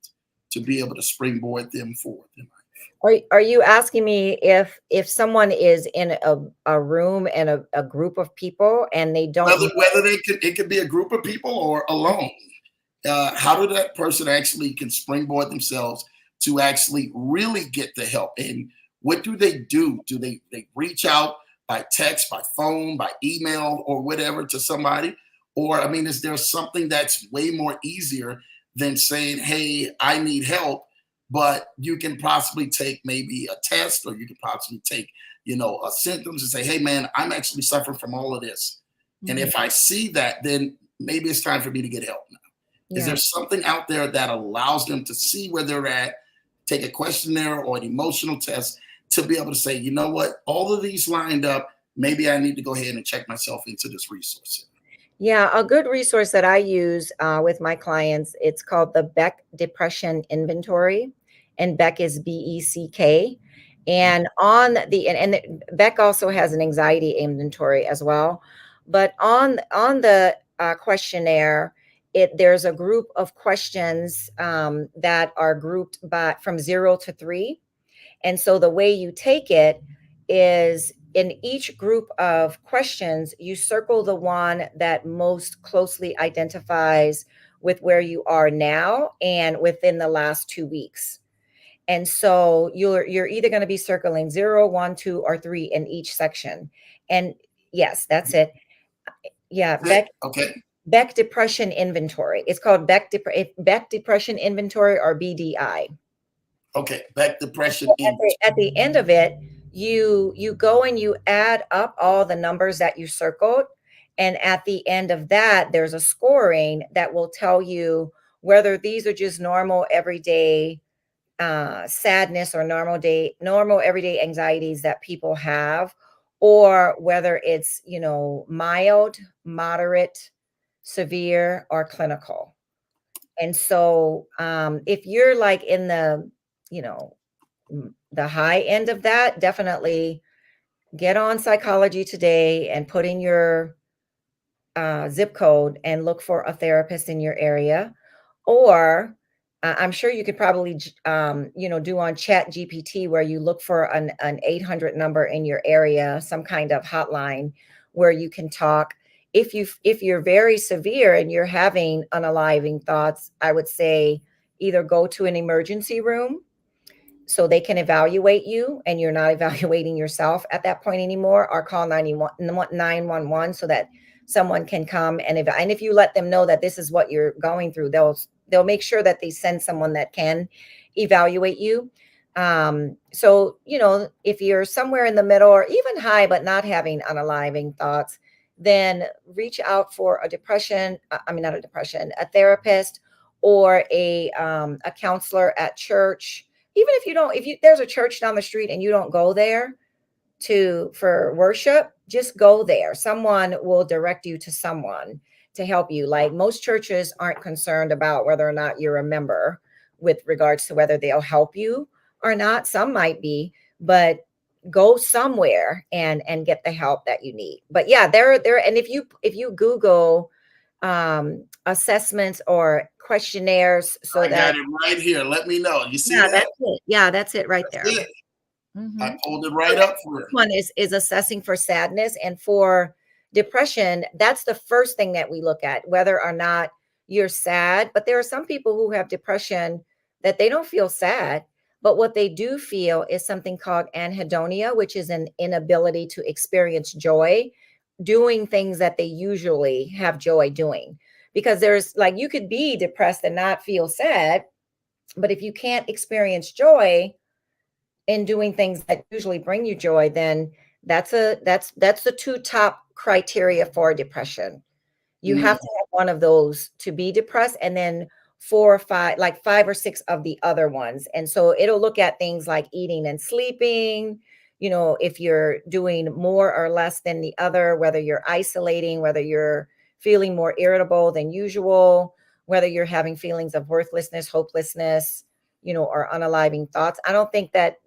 to be able to springboard them forward in life? Are you asking me if someone is in a room and a group of people and they don't whether it could be a group of people or alone? How do that person actually can springboard themselves to actually really get the help? And what do they do? Do they reach out by text, by phone, by email, or whatever to somebody? Or, I mean, is there something that's way more easier than saying, hey, I need help, but you can possibly take maybe a test, or you can possibly take, symptoms and say, hey, man, I'm actually suffering from all of this. And if I see that, then maybe it's time for me to get help now. Yeah. Is there something out there that allows them to see where they're at, take a questionnaire or an emotional test to be able to say, you know what, all of these lined up, maybe I need to go ahead and check myself into this resource. Yeah, a good resource that I use with my clients, it's called the Beck Depression Inventory, and Beck is BECK. And Beck also has an anxiety inventory as well. But on the questionnaire, there's a group of questions that are grouped by from 0 to 3. And so the way you take it is in each group of questions, you circle the one that most closely identifies with where you are now and within the last 2 weeks. And so you're either going to be circling 0, 1, 2, or 3 in each section. And yes, that's it. Yeah, Okay. Beck Depression Inventory. It's called Beck Depression Inventory, or BDI. Okay, Beck Depression. At the end of it, you go and you add up all the numbers that you circled, and at the end of that, there's a scoring that will tell you whether these are just normal everyday sadness or normal everyday anxieties that people have, or whether it's mild, moderate, severe, or clinical. And so if you're like in the high end of that, definitely get on Psychology Today and put in your zip code and look for a therapist in your area. Or I'm sure you could probably do on Chat GPT, where you look for an 800 number in your area, some kind of hotline where you can talk. If you're very severe and you're having unaliving thoughts, I would say either go to an emergency room so they can evaluate you and you're not evaluating yourself at that point anymore, or call 911 so that someone can come and if you let them know that this is what you're going through, they'll make sure that they send someone that can evaluate you. So if you're somewhere in the middle or even high but not having unaliving thoughts, then reach out for a therapist or a counselor at church. Even if there's a church down the street and you don't go there for worship, just go there. Someone will direct you to someone to help you. Like, most churches aren't concerned about whether or not you're a member with regards to whether they'll help you or not. Some might be, but go somewhere and get the help that you need. But yeah, there. And if you Google assessments or questionnaires, I got it right here. Let me know. You see that? That's it. Yeah, that's it right there. It. Mm-hmm. I pulled it right up for it. One is assessing for sadness, and for depression, that's the first thing that we look at, whether or not you're sad. But there are some people who have depression that they don't feel sad, but what they do feel is something called anhedonia, which is an inability to experience joy doing things that they usually have joy doing. Because there's like, you could be depressed and not feel sad, but if you can't experience joy in doing things that usually bring you joy, then that's the two top criteria for depression. You have to have one of those to be depressed, and then 4 or 5, like 5 or 6 of the other ones. And so it'll look at things like eating and sleeping, if you're doing more or less than the other, whether you're isolating, whether you're feeling more irritable than usual, whether you're having feelings of worthlessness, hopelessness, or unaliving thoughts. I don't think that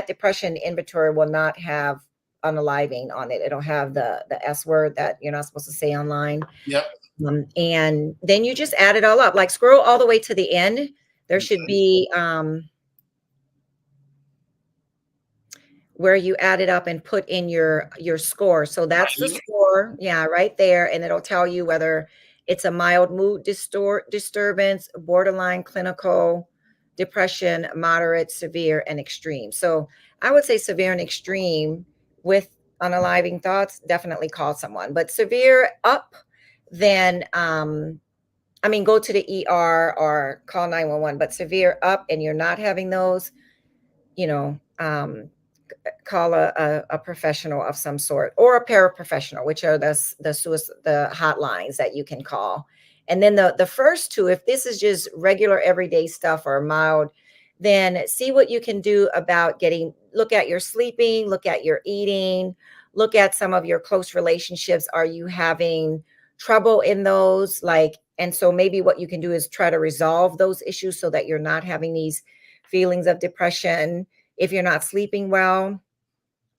depression inventory will not have unaliving on it. It'll have the S word that you're not supposed to say online. Yep. And then you just add it all up. Like, scroll all the way to the end. There should be where you add it up and put in your score. So that's the score. Yeah, right there. And it'll tell you whether it's a mild mood disturbance, borderline, clinical, depression, moderate, severe, and extreme. So I would say severe and extreme with unaliving thoughts, definitely call someone. But severe up, then go to the ER or call 911. But severe up and you're not having those, call a professional of some sort, or a paraprofessional, which are the hotlines that you can call. And then the first two, if this is just regular everyday stuff or mild, then see what you can do about look at your sleeping, look at your eating, look at some of your close relationships. Are you having trouble in those? And so maybe what you can do is try to resolve those issues so that you're not having these feelings of depression. If you're not sleeping well,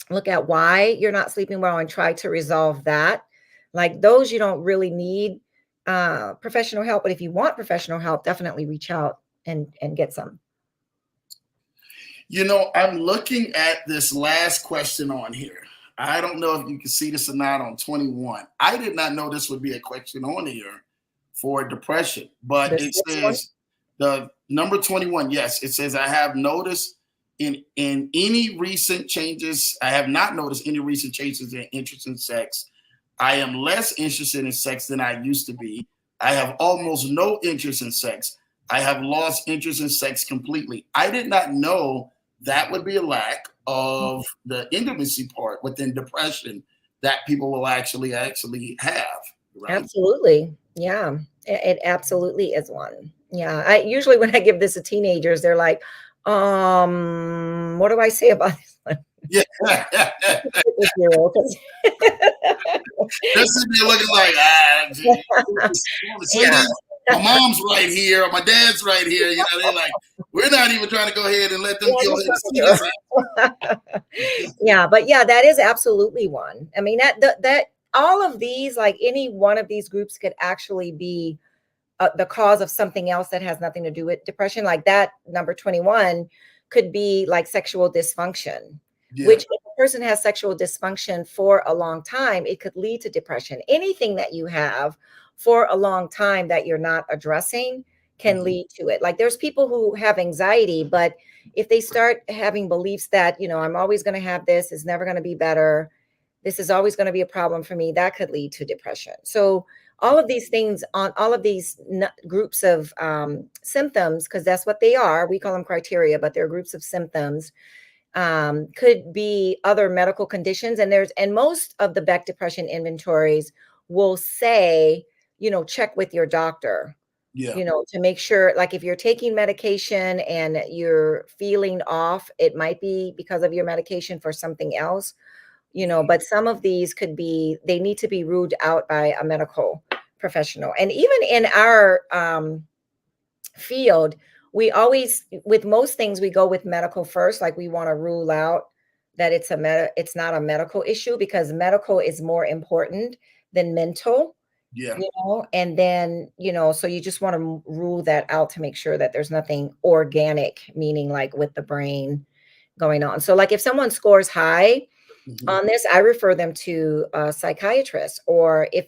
look at why you're not sleeping well and try to resolve that. Like those, you don't really need professional help, but if you want professional help, definitely reach out and get some. I'm looking at this last question on here. I don't know if you can see this or not on 21. I did not know this would be a question on here for depression, but it says the number 21. Yes, it says, I have noticed in any recent changes. I have not noticed any recent changes in interest in sex. I am less interested in sex than I used to be. I have almost no interest in sex. I have lost interest in sex completely. I did not know that would be a lack of the intimacy part within depression that people will actually have. Right? Absolutely. Yeah, it absolutely is one. Yeah. I usually, when I give this to teenagers, they're like, what do I say about this one? Yeah. This is me looking like, yeah. My mom's right here, or my dad's right here. They're like, we're not even trying to go ahead and let them go ahead and see this. Yeah, but yeah, that is absolutely one. I mean, that all of these, like any one of these groups could actually be the cause of something else that has nothing to do with depression. Like that number 21 could be like sexual dysfunction, which if a person has sexual dysfunction for a long time, it could lead to depression. Anything that you have for a long time that you're not addressing can lead to it. Like there's people who have anxiety, but if they start having beliefs that, I'm always going to have this, it's never going to be better, this is always going to be a problem for me, that could lead to depression. So all of these things on all of these groups of symptoms, because that's what they are, we call them criteria, but they're groups of symptoms, could be other medical conditions. And most of the Beck depression inventories will say, check with your doctor, to make sure, like if you're taking medication and you're feeling off, it might be because of your medication for something else, but some of these they need to be ruled out by a medical professional. And even in our field, we always, with most things, we go with medical first. Like we want to rule out that it's not a medical issue, because medical is more important than mental. And then, so you just want to rule that out to make sure that there's nothing organic, meaning like with the brain going on. So like if someone scores high on this, I refer them to a psychiatrist, or if,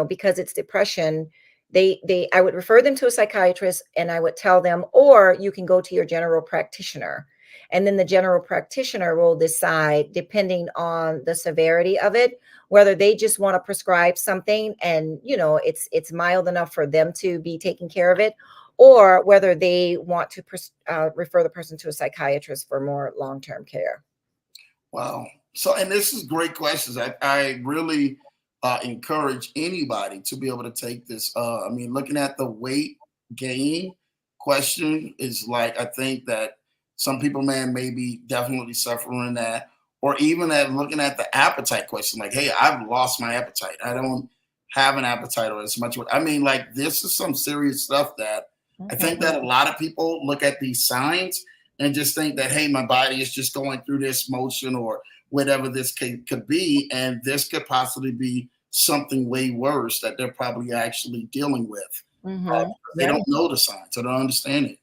because it's depression, I would refer them to a psychiatrist, and I would tell them, or you can go to your general practitioner, and then the general practitioner will decide, depending on the severity of it, whether they just want to prescribe something and, it's mild enough for them to be taking care of it, or whether they want to refer the person to a psychiatrist for more long-term care. Wow. So, and this is great questions. I really encourage anybody to be able to take this. Looking at the weight gain question is like, I think that some people, may be definitely suffering that, or even looking at the appetite question, like, hey, I've lost my appetite. I don't have an appetite or as much. Like this is some serious stuff that I think that a lot of people look at these signs and just think that, hey, my body is just going through this motion or whatever this could be. And this could possibly be something way worse that they're probably actually dealing with. They don't know the signs, so they don't understand it.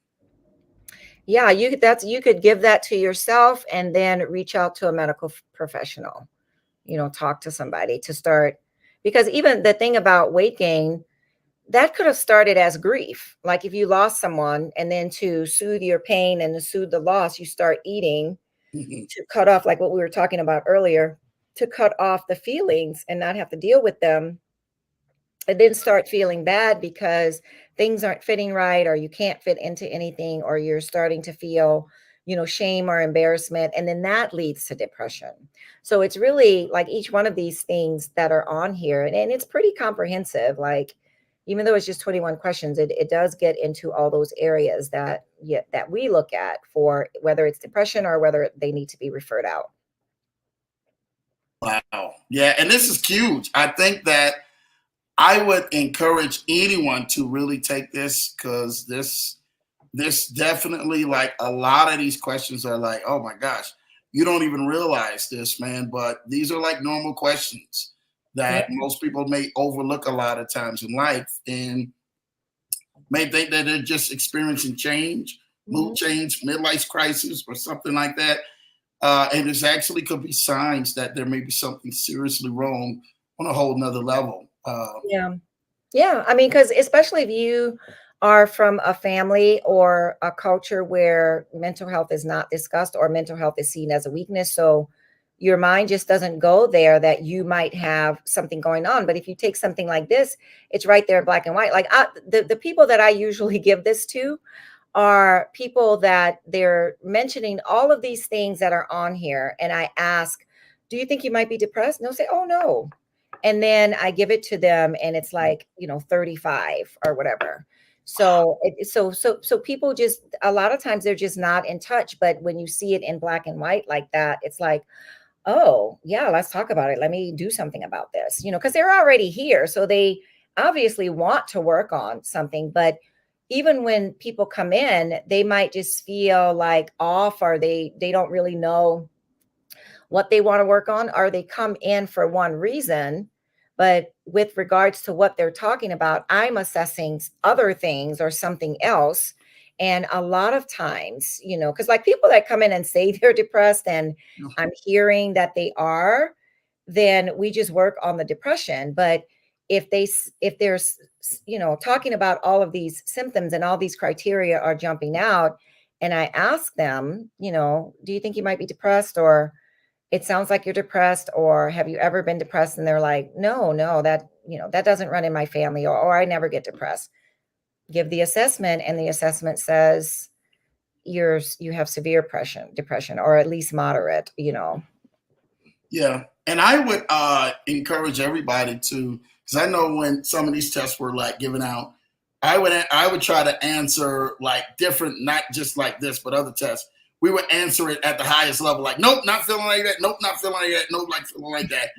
Yeah, you could give that to yourself and then reach out to a medical professional, talk to somebody to start, because even the thing about weight gain, that could have started as grief. Like if you lost someone, and then to soothe your pain and to soothe the loss, you start eating to cut off, like what we were talking about earlier, to cut off the feelings and not have to deal with them, and then start feeling bad because things aren't fitting right, or you can't fit into anything, or you're starting to feel, shame or embarrassment. And then that leads to depression. So it's really like each one of these things that are on here, and it's pretty comprehensive. Like, even though it's just 21 questions, it does get into all those areas that we look at for whether it's depression or whether they need to be referred out. Wow. Yeah, and this is huge. I think that I would encourage anyone to really take this, because this definitely, like, a lot of these questions are like, oh my gosh, you don't even realize this, man. But these are like normal questions that Yeah. most people may overlook a lot of times in life, and may think that they're just experiencing change, mood change, midlife crisis, or something like that. And this actually could be signs that there may be something seriously wrong on a whole nother level. Yeah. Yeah. I mean, because especially if you are from a family or a culture where mental health is not discussed or mental health is seen as a weakness. So your mind just doesn't go there that you might have something going on. But if you take something like this, it's right there in black and white. Like the people that I usually give this to are people that they're mentioning all of these things that are on here. And I ask, do you think you might be depressed? And they'll say, oh, no. And then I give it to them and it's like, 35 or whatever. So, so people just, a lot of times they're just not in touch. But when you see it in black and white like that, it's like, oh, yeah, let's talk about it. Let me do something about this, because they're already here. So they obviously want to work on something. But even when people come in, they might just feel like off, or they don't really know what they want to work on, or they come in for one reason. But with regards to what they're talking about, I'm assessing other things or something else. And a lot of times, because like people that come in and say they're depressed and I'm hearing that they are, then we just work on the depression. But if they're talking about all of these symptoms and all these criteria are jumping out, and I ask them, do you think you might be depressed, or it sounds like you're depressed, or have you ever been depressed? And they're like, no, that doesn't run in my family, or I never get depressed. Give the assessment, and the assessment says you have severe depression, or at least moderate. Yeah, and I would encourage everybody to, because I know when some of these tests were like given out, I would try to answer like different, not just like this, but other tests. We would answer it at the highest level, like, nope, not feeling like that. Nope, not feeling like that. Nope, like feeling like that.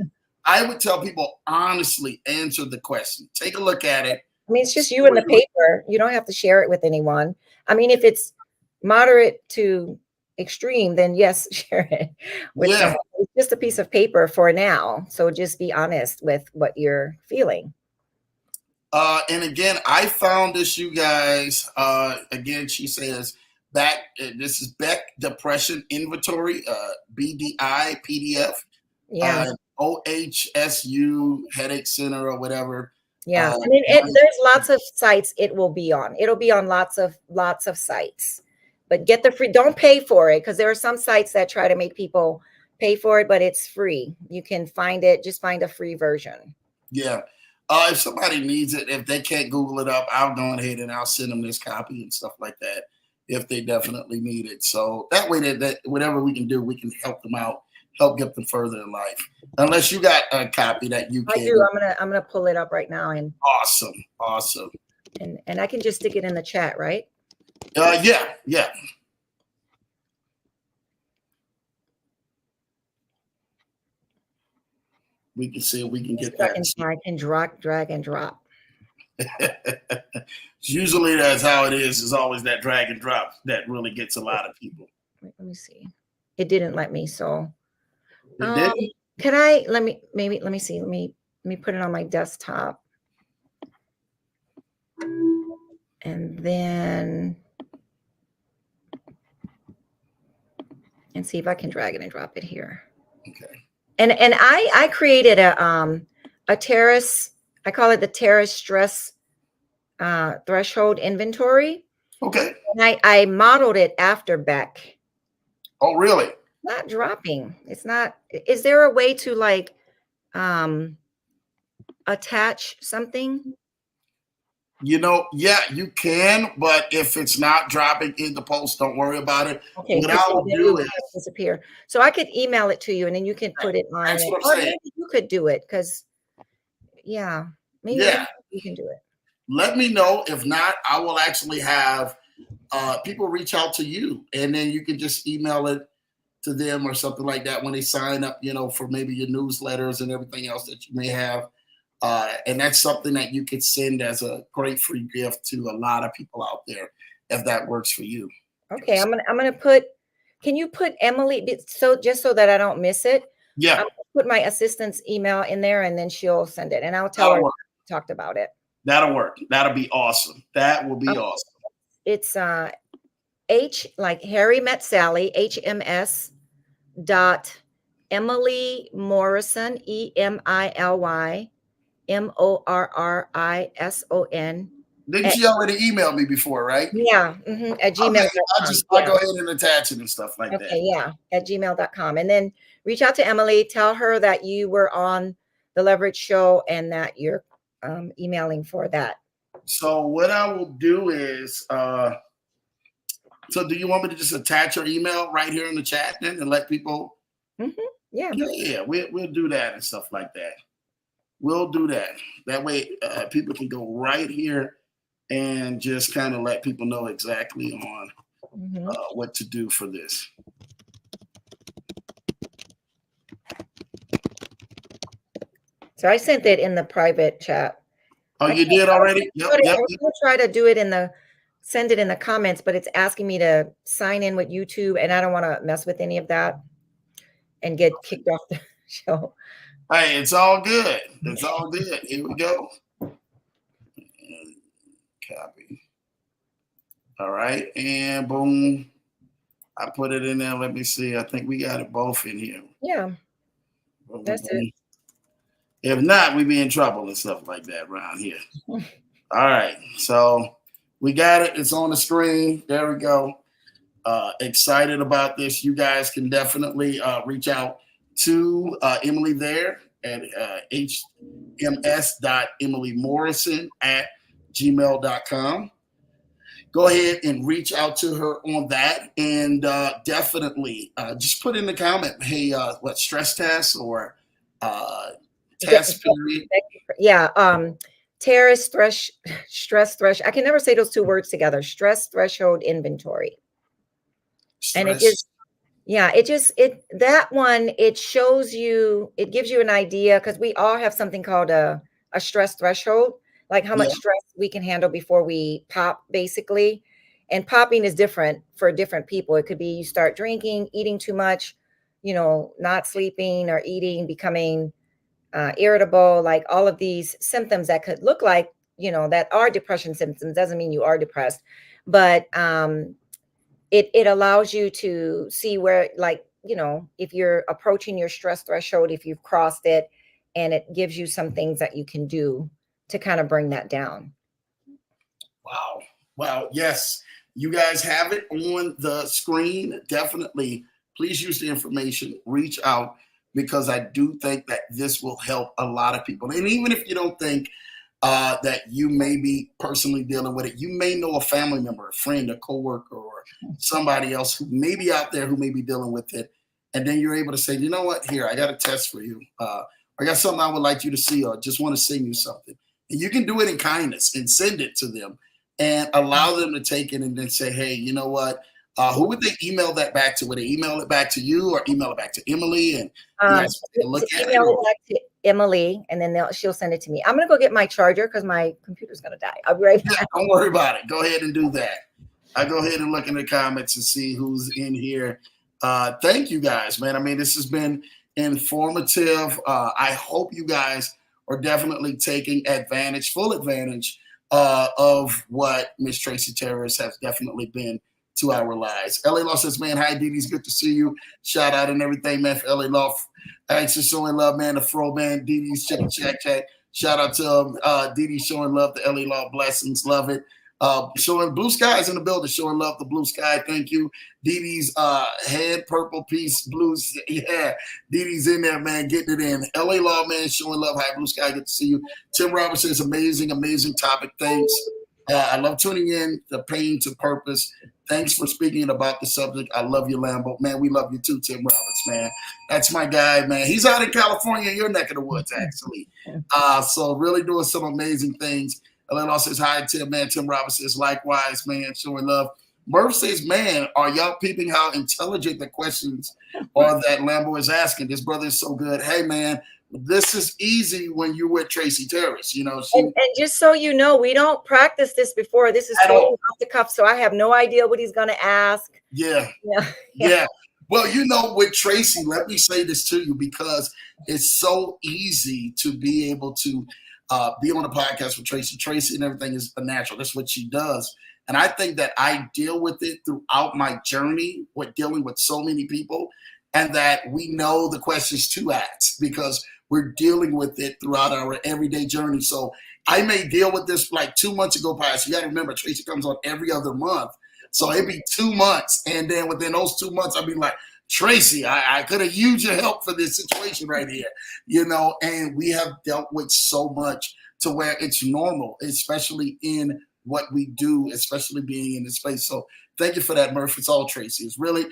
I would tell people, honestly, answer the question. Take a look at it. I mean, it's just you and the paper. You don't have to share it with anyone. I mean, if it's moderate to extreme, then yes, share it with someone. It's just a piece of paper for now. So just be honest with what you're feeling. And again, I found this, you guys. Again, she says, this is Beck Depression Inventory, BDI PDF. Yeah. OHSU Headache Center or whatever. Yeah. I mean, there's lots of sites it will be on. It'll be on lots of sites. But get the free, don't pay for it, because there are some sites that try to make people pay for it, but it's free. You can find it, just find a free version. Yeah. If somebody needs it, if they can't Google it up, I'll go ahead and I'll send them this copy and stuff like that if they definitely need it. So that way that whatever we can do, we can help them out, help get them further in life. Unless you got a copy that you can. I do. I'm gonna pull it up right now. And awesome. And I can just stick it in the chat, right? Yeah. We can see if we can get that. I can drag and drop. Usually that's how it is. It's always that drag and drop that really gets a lot of people. Wait, let me see. It didn't let me, so let me see. Let me put it on my desktop. And then see if I can drag it and drop it here. Okay. And I created a Terrace. I call it the Terrace stress threshold inventory. Okay. And I modeled it after Beck. Oh, really? Not dropping. It's not. Is there a way to like attach something? Yeah, you can, but if it's not dropping in the post, don't worry about it. Okay, what I'll do is disappear. So I could email it to you, and then you can put it on. Or maybe you could do it, because maybe you can do it. let me know. If not, I will actually have people reach out to you, and then you can just email it to them or something like that when they sign up, for maybe your newsletters and everything else that you may have. And that's something that you could send as a great free gift to a lot of people out there, if that works for you. Okay, I'm gonna put. Can you put Emily, so just so that I don't miss it? Yeah, I'm gonna put my assistant's email in there, and then she'll send it, and I'll tell that'll her work. we talked about it. That'll work. That'll be awesome. That will be awesome. It's H like Harry met Sally, HMS dot Emily Morrison, EMILY MORRISON. Didn't you already email me before, right? Yeah, at gmail.com. Okay, I'll go ahead and attach it and stuff like that. Okay, yeah, at gmail.com. And then reach out to Emily, tell her that you were on the Leverage Show and that you're emailing for that. So what I will do is, so do you want me to just attach your email right here in the chat then and let people? Yeah. Yeah, we'll do that and stuff like that. We'll do that. That way people can go right here and just kind of let people know exactly on what to do for this. So I sent it in the private chat. Oh, you did already? Yep. I'm gonna try to do it send it in the comments, but it's asking me to sign in with YouTube, and I don't want to mess with any of that and get kicked off the show. Hey, it's all good. It's all good. Here we go. Copy. All right, and boom. I put it in there. Let me see. I think we got it both in here. Yeah. That's it. If not, we be in trouble and stuff like that around here. All right. So we got it. It's on the screen. There we go. Excited about this. You guys can definitely reach out to Emily there at hms.emilymorrison@gmail.com. Go ahead and reach out to her on that, and definitely just put in the comment, hey, what stress test or test period? Yeah, Terrace stress threshold. I can never say those two words together. Stress threshold inventory. And it just, yeah, that one, it shows you, it gives you an idea, because we all have something called a stress threshold, like how much stress we can handle before we pop, basically. And popping is different for different people. It could be you start drinking, eating too much, not sleeping or eating, becoming irritable, like all of these symptoms that could look like, that are depression symptoms. Doesn't mean you are depressed, but it allows you to see where, like, if you're approaching your stress threshold, if you've crossed it, and it gives you some things that you can do to kind of bring that down. Wow. Yes, you guys have it on the screen. Definitely, please use the information, reach out, because I do think that this will help a lot of people. And even if you don't think that you may be personally dealing with it, you may know a family member, a friend, a coworker, or somebody else who may be out there who may be dealing with it. And then you're able to say, you know what, here, I got a test for you. I got something I would like you to see, or just want to send you something. And you can do it in kindness and send it to them and allow them to take it and then say, hey, you know what? Who would they email that back to? Would they email it back to you or email it back to Emily? And you guys look at email it back to Emily, and then she'll send it to me. I'm going to go get my charger because my computer's going to die. I'll be right back. Yeah, don't worry about it. Go ahead and do that. I go ahead and look in the comments and see who's in here. Thank you guys, man. I mean, this has been informative. I hope you guys are definitely taking full advantage of what Miss Tracy Taris has definitely been to our lives. LA Law says, man, hi, Dee Dee's good to see you. Shout out and everything, man, for LA Law. Thanks for showing love, man. The Fro man, Dee Dee's check. Shout out to Dee Dee showing love to LA Law. Blessings, love it. Showing blue skies in the building, showing love to blue sky. Thank you. Dee Dee's head purple piece blues. Yeah, Dee Dee's in there, man, getting it in. LA Law, man, showing love. Hi, blue sky. Good to see you. Tim Roberts says, amazing topic. Thanks. I love tuning in. The pain to purpose. Thanks for speaking about the subject. I love you, Lambo. Man, we love you too, Tim Roberts, man. That's my guy, man. He's out in California, your neck of the woods, actually. So really doing some amazing things. Elena says, hi, Tim, man. Tim Roberts says, likewise, man, showing love. Murph says, man, are y'all peeping how intelligent the questions are that Lambo is asking? This brother is so good. Hey, man, this is easy when you're with Tracy Taris. You know, she And just so you know, we don't practice this before. This is totally off the cuff, so I have no idea what he's going to ask. Yeah. Yeah. Well, you know, with Tracy, let me say this to you, because it's so easy to be able to be on a podcast with Tracy. Tracy and everything is natural. That's what she does. And I think that I deal with it throughout my journey with dealing with so many people, and that we know the questions to ask because we're dealing with it throughout our everyday journey. So I may deal with this like 2 months ago past. You got to remember, Tracy comes on every other month. So it'd be 2 months. And then within those 2 months, I'd be like, Tracy, I could have used your help for this situation right here, you know, and we have dealt with so much to where it's normal, especially in what we do, especially being in this space. So thank you for that, Murph. It's all Tracy. It's really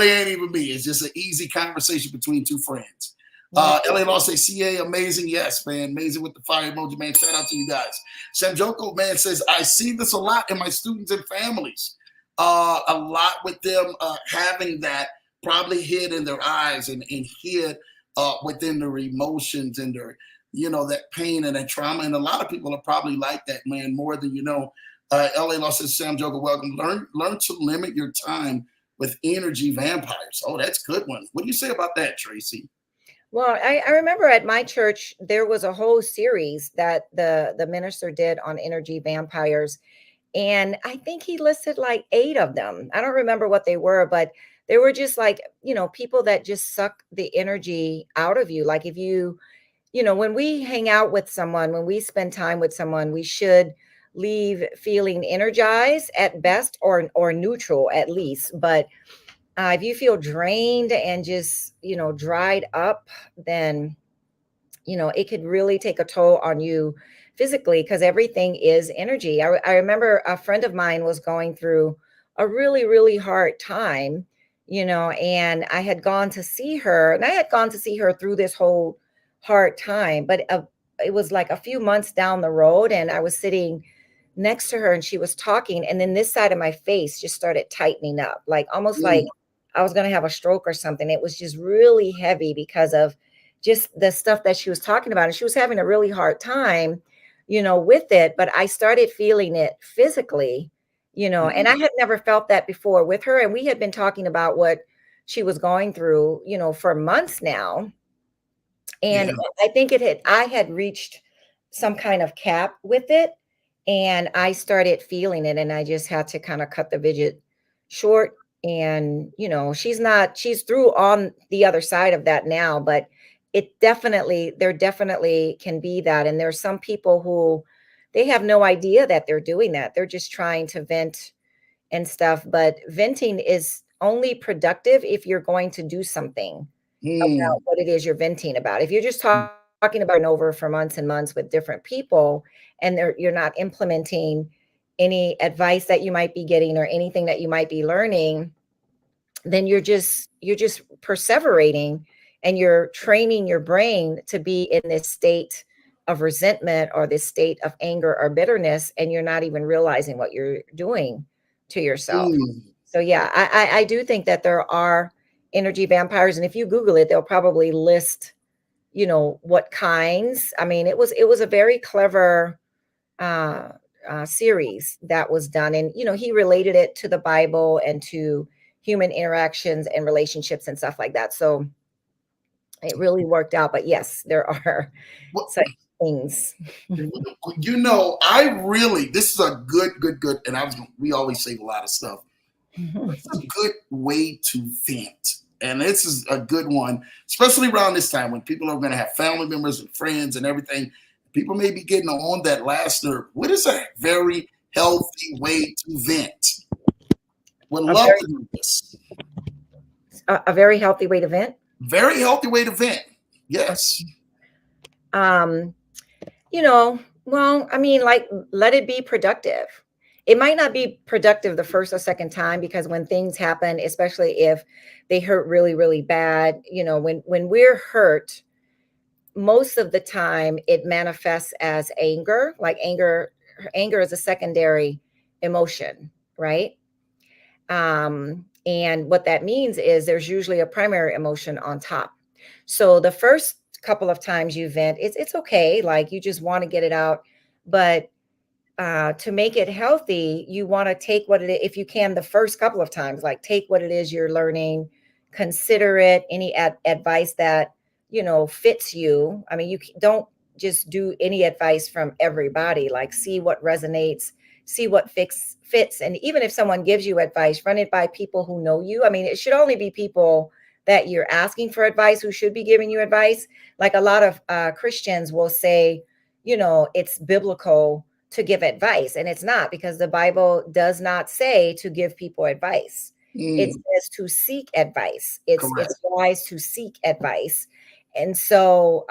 ain't even me. It's just an easy conversation between two friends. LA Law say, CA, amazing. Yes, man. Amazing with the fire emoji, man. Shout out to you guys. Sam Joko, man, says, I see this a lot in my students and families. A lot with them having that probably hid in their eyes and hid within their emotions and their, you know, that pain and that trauma. And a lot of people are probably like that, man, more than you know. LA Law says, Sam Joker, welcome. Learn to limit your time with energy vampires. Oh, that's a good one. What do you say about that, Tracy? Well, I remember at my church, there was a whole series that the minister did on energy vampires. And I think he listed like 8 of them. I don't remember what they were, but they were just like, you know, people that just suck the energy out of you. Like if you know, when we hang out with someone, when we spend time with someone, we should leave feeling energized at best or neutral at least. But if you feel drained and just, you know, dried up, then, you know, it could really take a toll on you physically because everything is energy. I remember a friend of mine was going through a really, really hard time, you know, and I had gone to see her, and I had gone to see her through this whole hard time, but it was like a few months down the road, and I was sitting next to her and she was talking, and then this side of my face just started tightening up, like almost like I was going to have a stroke or something. It was just really heavy because of just the stuff that she was talking about. And she was having a really hard time, you know, with it. But I started feeling it physically, you know, and I had never felt that before with her. And we had been talking about what she was going through, you know, for months now. And I think I had reached some kind of cap with it. And I started feeling it. And I just had to kind of cut the visit short. And, you know, she's through on the other side of that now, but there definitely can be that. And there's some people who they have no idea that they're doing that. They're just trying to vent and stuff. But venting is only productive if you're going to do something about what it is you're venting about. If you're just talking about it over for months and months with different people, and you're not implementing any advice that you might be getting or anything that you might be learning, then you're just perseverating and you're training your brain to be in this state of resentment or this state of anger or bitterness, and you're not even realizing what you're doing to yourself. So yeah, I do think that there are energy vampires, and if you Google it, they'll probably list, you know, what kinds. I mean, it was a very clever series that was done, and you know, he related it to the Bible and to human interactions and relationships and stuff like that. So it really worked out. But yes, there are such things. You know, this is a good, and we always say a lot of stuff. It's a good way to vent. And this is a good one, especially around this time when people are going to have family members and friends and everything. People may be getting on that last nerve. What is a very healthy way to vent? Would love to do this. A very healthy way to vent? Very healthy way to vent. Yes. You know, well, I mean, like, let it be productive. It might not be productive the first or second time, because when things happen, especially if they hurt really, really bad, you know, when we're hurt, most of the time it manifests as anger, like anger anger is a secondary emotion, right? And what that means is there's usually a primary emotion on top. So the first couple of times you vent, it's okay. Like you just want to get it out. But to make it healthy, you want to take what it is, if you can, the first couple of times, like take what it is you're learning, consider it, any advice that, fits you. I mean, don't just do any advice from everybody, like see what resonates, see what fits. And even if someone gives you advice, run it by people who know you. I mean, it should only be people that you're asking for advice who should be giving you advice. Like a lot of Christians will say, it's biblical to give advice, and it's not, because the Bible does not say to give people advice. It says to seek advice. It's wise to seek advice. And so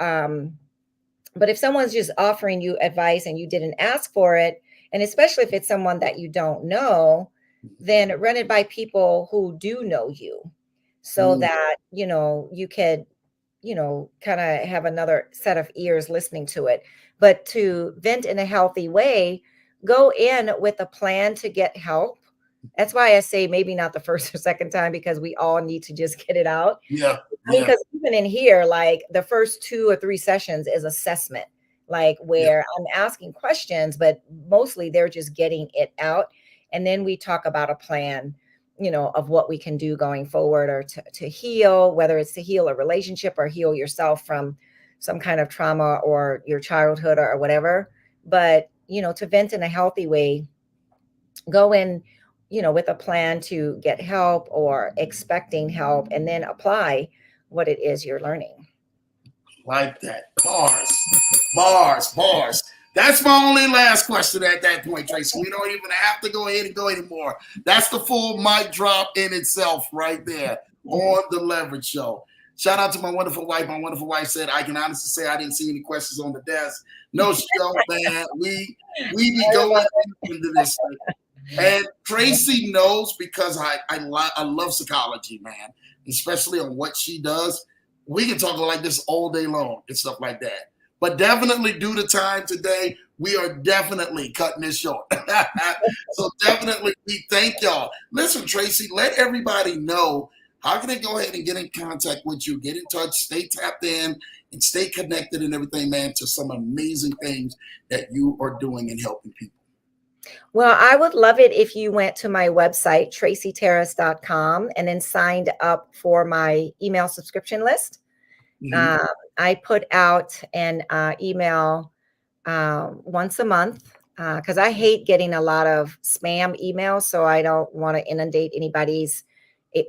but if someone's just offering you advice and you didn't ask for it, and especially if it's someone that you don't know, then run it by people who do know you, so that you could kind of have another set of ears listening to it. But to vent in a healthy way, go in with a plan to get help. That's why I say maybe not the first or second time, because we all need to just get it out. Yeah. I mean, because even in here, like the first 2 or 3 sessions is assessment, like where I'm asking questions, but mostly they're just getting it out. And then we talk about a plan, of what we can do going forward, or to heal, whether it's to heal a relationship or heal yourself from some kind of trauma or your childhood or whatever. But, to vent in a healthy way, go in, with a plan to get help or expecting help, and then apply what it is you're learning. Like that. Bars. That's my only last question at that point, Tracy. We don't even have to go ahead and go anymore. That's the full mic drop in itself right there on the Leverage Show. Shout out to my wonderful wife. My wonderful wife said, I can honestly say I didn't see any questions on the desk. No show, man. We be going into this thing. And Tracy knows, because I love psychology, man, especially on what she does. We can talk like this all day long and stuff like that. But definitely, due to time today, we are definitely cutting this short. So definitely, we thank y'all. Listen, Tracy, let everybody know, how can they go ahead and get in contact with you, get in touch, stay tapped in, and stay connected and everything, man, to some amazing things that you are doing and helping people. Well, I would love it if you went to my website, tracytaris.com, and then signed up for my email subscription list. I put out an email once a month, because I hate getting a lot of spam emails, so I don't want to inundate anybody's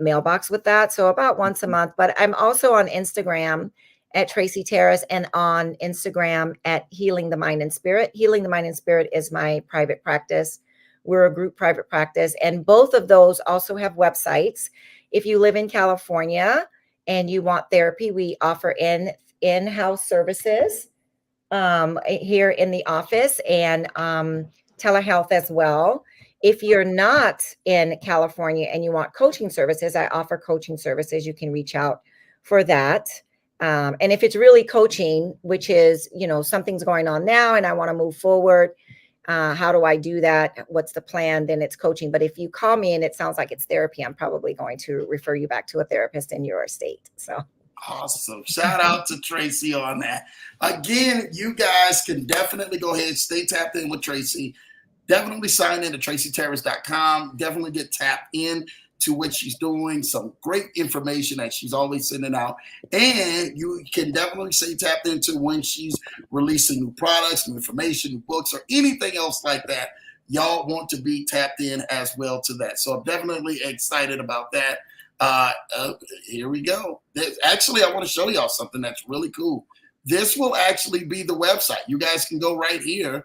mailbox with that. So about once a month. But I'm also on Instagram at Tracy Taris, and on Instagram at Healing the Mind and Spirit. Healing the Mind and Spirit is my private practice. We're a group private practice, and both of those also have websites. If you live in California and you want therapy, we offer in-house services here in the office, and telehealth as well. If you're not in California and you want coaching services, I offer coaching services. You can reach out for that. And if it's really coaching, which is, something's going on now and I want to move forward, how do I do that? What's the plan? Then it's coaching. But if you call me and it sounds like it's therapy, I'm probably going to refer you back to a therapist in your state. So awesome. Shout out to Tracy on that. Again, you guys can definitely go ahead, stay tapped in with Tracy. Definitely sign in to tracytaris.com. Definitely get tapped in to what she's doing. Some great information that she's always sending out. And you can definitely stay tapped into when she's releasing new products, new information, new books, or anything else like that. Y'all want to be tapped in as well to that. So I'm definitely excited about that. Here we go. Actually, I want to show y'all something that's really cool. This will actually be the website. You guys can go right here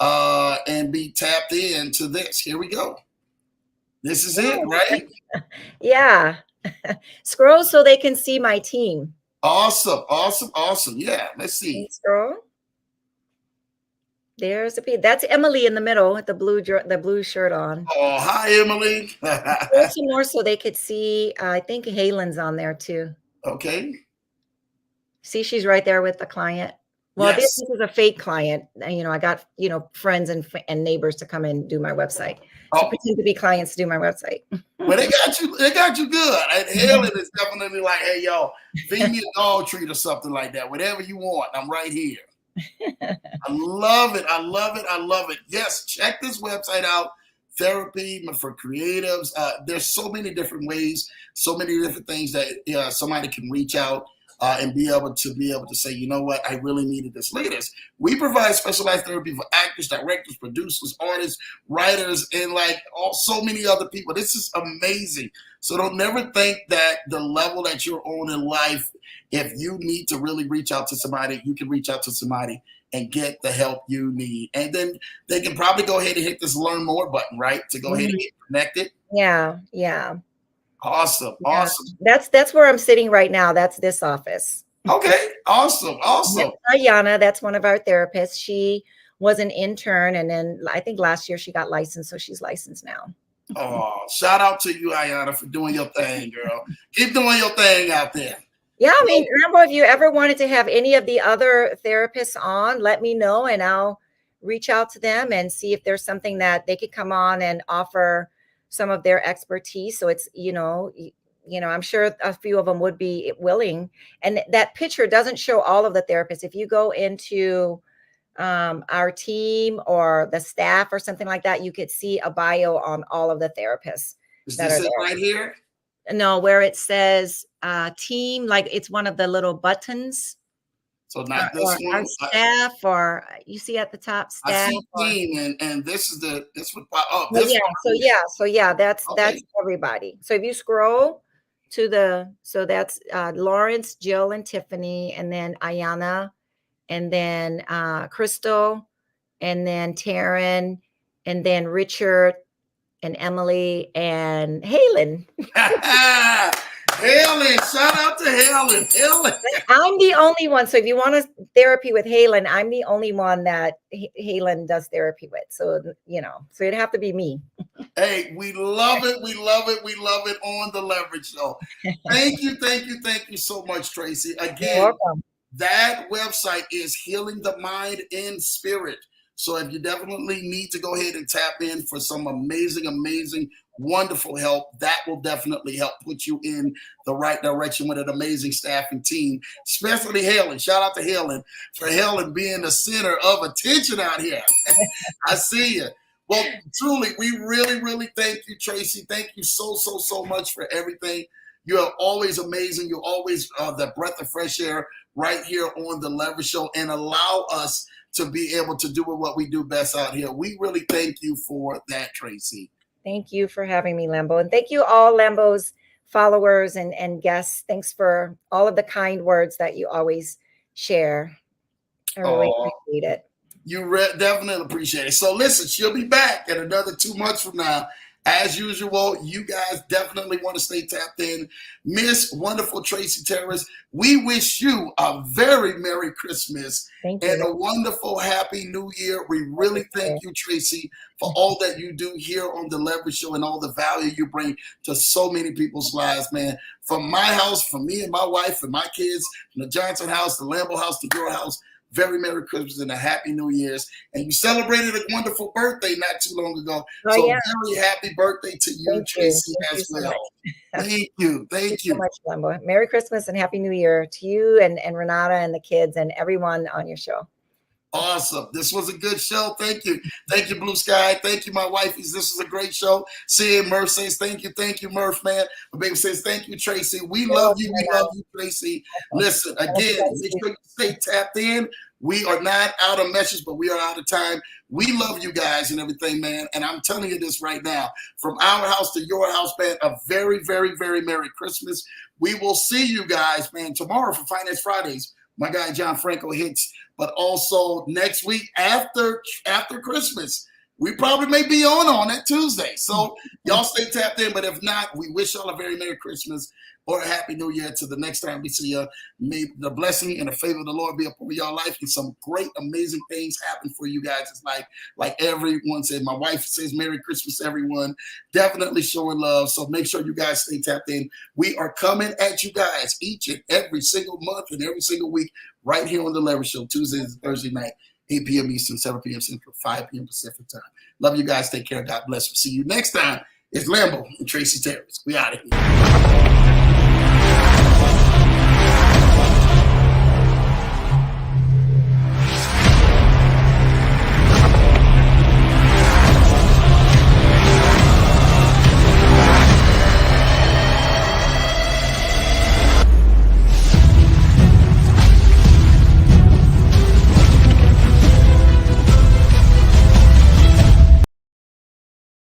and be tapped into this. Here we go. This is it, right? Yeah. Scroll so they can see my team. Awesome. Yeah, let's see. Scroll. There's that's Emily in the middle with the blue shirt on. Oh, hi, Emily. Scroll some more so they could see. I think Halen's on there too. Okay. See, she's right there with the client. Well, Yes. this is a fake client. I got, friends and neighbors to come and do my website, to Oh, pretend to be clients to do my website. well, they got you. They got you good. And Helen is definitely like, hey, yo, feed me a dog treat or something like that. Whatever you want, I'm right here. I love it. I love it. I love it. Yes, check this website out. Therapy for creatives. There's so many different ways, so many different things that somebody can reach out and be able to say, you know what, I really needed this latest. We provide specialized therapy for actors, directors, producers, artists, writers, and like so many other people. This is amazing. So don't never think that the level that you're on in life, if you need to really reach out to somebody, you can reach out to somebody and get the help you need. And then they can probably go ahead and hit this learn more button, right? To go ahead and get connected. Yeah, yeah. Awesome. Yeah. Awesome. That's where I'm sitting right now. That's this office. Okay. Awesome. Awesome. That's Ayana. That's one of our therapists. She was an intern, and then I think last year she got licensed, so she's licensed now. Oh, shout out to you, Ayana, for doing your thing, girl. Keep doing your thing out there. Yeah, I mean, Rambo, if you ever wanted to have any of the other therapists on, let me know and I'll reach out to them and see if there's something that they could come on and offer some of their expertise. So it's, I'm sure a few of them would be willing. And that picture doesn't show all of the therapists. If you go into our team or the staff or something like that, you could see a bio on all of the therapists. Is this it right here? No, where it says team, like it's one of the little buttons. So not this one. Our staff, or you see at the top, staff. I see team, and this is this would this that's everybody. So if you scroll to that's Lawrence, Jill, and Tiffany, and then Ayana, and then Crystal, and then Taryn, and then Richard, and Emily, and Helen. Helen, shout out to Helen. I'm the only one. So if you want a therapy with Helen, I'm the only one that Helen does therapy with. So, so it'd have to be me. Hey, we love it. We love it. We love it on the Leverage Show. Thank you. Thank you. Thank you so much, Tracy. Again, that website is Healing the Mind and Spirit. So if you definitely need to go ahead and tap in for some amazing, wonderful help, that will definitely help put you in the right direction with an amazing staffing team, especially Helen. Shout out to Helen for Helen being the center of attention out here. I see you. Well, truly, we really thank you, Tracy. Thank you so much for everything. You are always amazing. You're always the breath of fresh air right here on the Leverage Show, and allow us to be able to do what we do best out here. We really thank you for that, Tracy. Thank you for having me, Lambo. And thank you all Lambo's followers and guests. Thanks for all of the kind words that you always share. I really appreciate it. You definitely appreciate it. So listen, she'll be back in another 2 months from now. As usual, you guys definitely want to stay tapped in. Miss Wonderful Tracy Taris, we wish you a very Merry Christmas and a wonderful Happy New Year. We really thank you, Tracy, for all that you do here on the Leverage Show and all the value you bring to so many people's lives, man. From my house, from me and my wife and my kids, from the Johnson house, the Lambo house, to your house, very Merry Christmas and a Happy New Year's. And you celebrated a wonderful birthday not too long ago. Very happy birthday to you, Tracy, as well. Thank you. Thank you so much, Lambo. Merry Christmas and Happy New Year to you and Renata and the kids and everyone on your show. Awesome. This was a good show. Thank you. Thank you, Blue Sky. Thank you, my wifeys. This was a great show. Seeing Murph says thank you. Thank you, Murph, man. My baby says thank you, Tracy. We love you. We love you, Tracy. Listen, again, make sure you stay tapped in. We are not out of message, but we are out of time. We love you guys and everything, man. And I'm telling you this right now, from our house to your house, man, a very Merry Christmas. We will see you guys, man, tomorrow for Finance Fridays. My guy John Franco hits, but also next week after Christmas, we probably may be on that Tuesday. So y'all stay tapped in. But if not, we wish y'all a very Merry Christmas or a Happy New Year. To the next time we see you, may the blessing and the favor of the Lord be upon your life, and some great, amazing things happen for you guys. It's like everyone said. My wife says Merry Christmas, everyone. Definitely showing love. So make sure you guys stay tapped in. We are coming at you guys each and every single month and every single week right here on The Leverage Show, Tuesday and Thursday night, 8 p.m. Eastern, 7 p.m. Central, 5 p.m. Pacific time. Love you guys. Take care. God bless. We'll see you next time. It's Lambo and Tracy Taris. We out of here.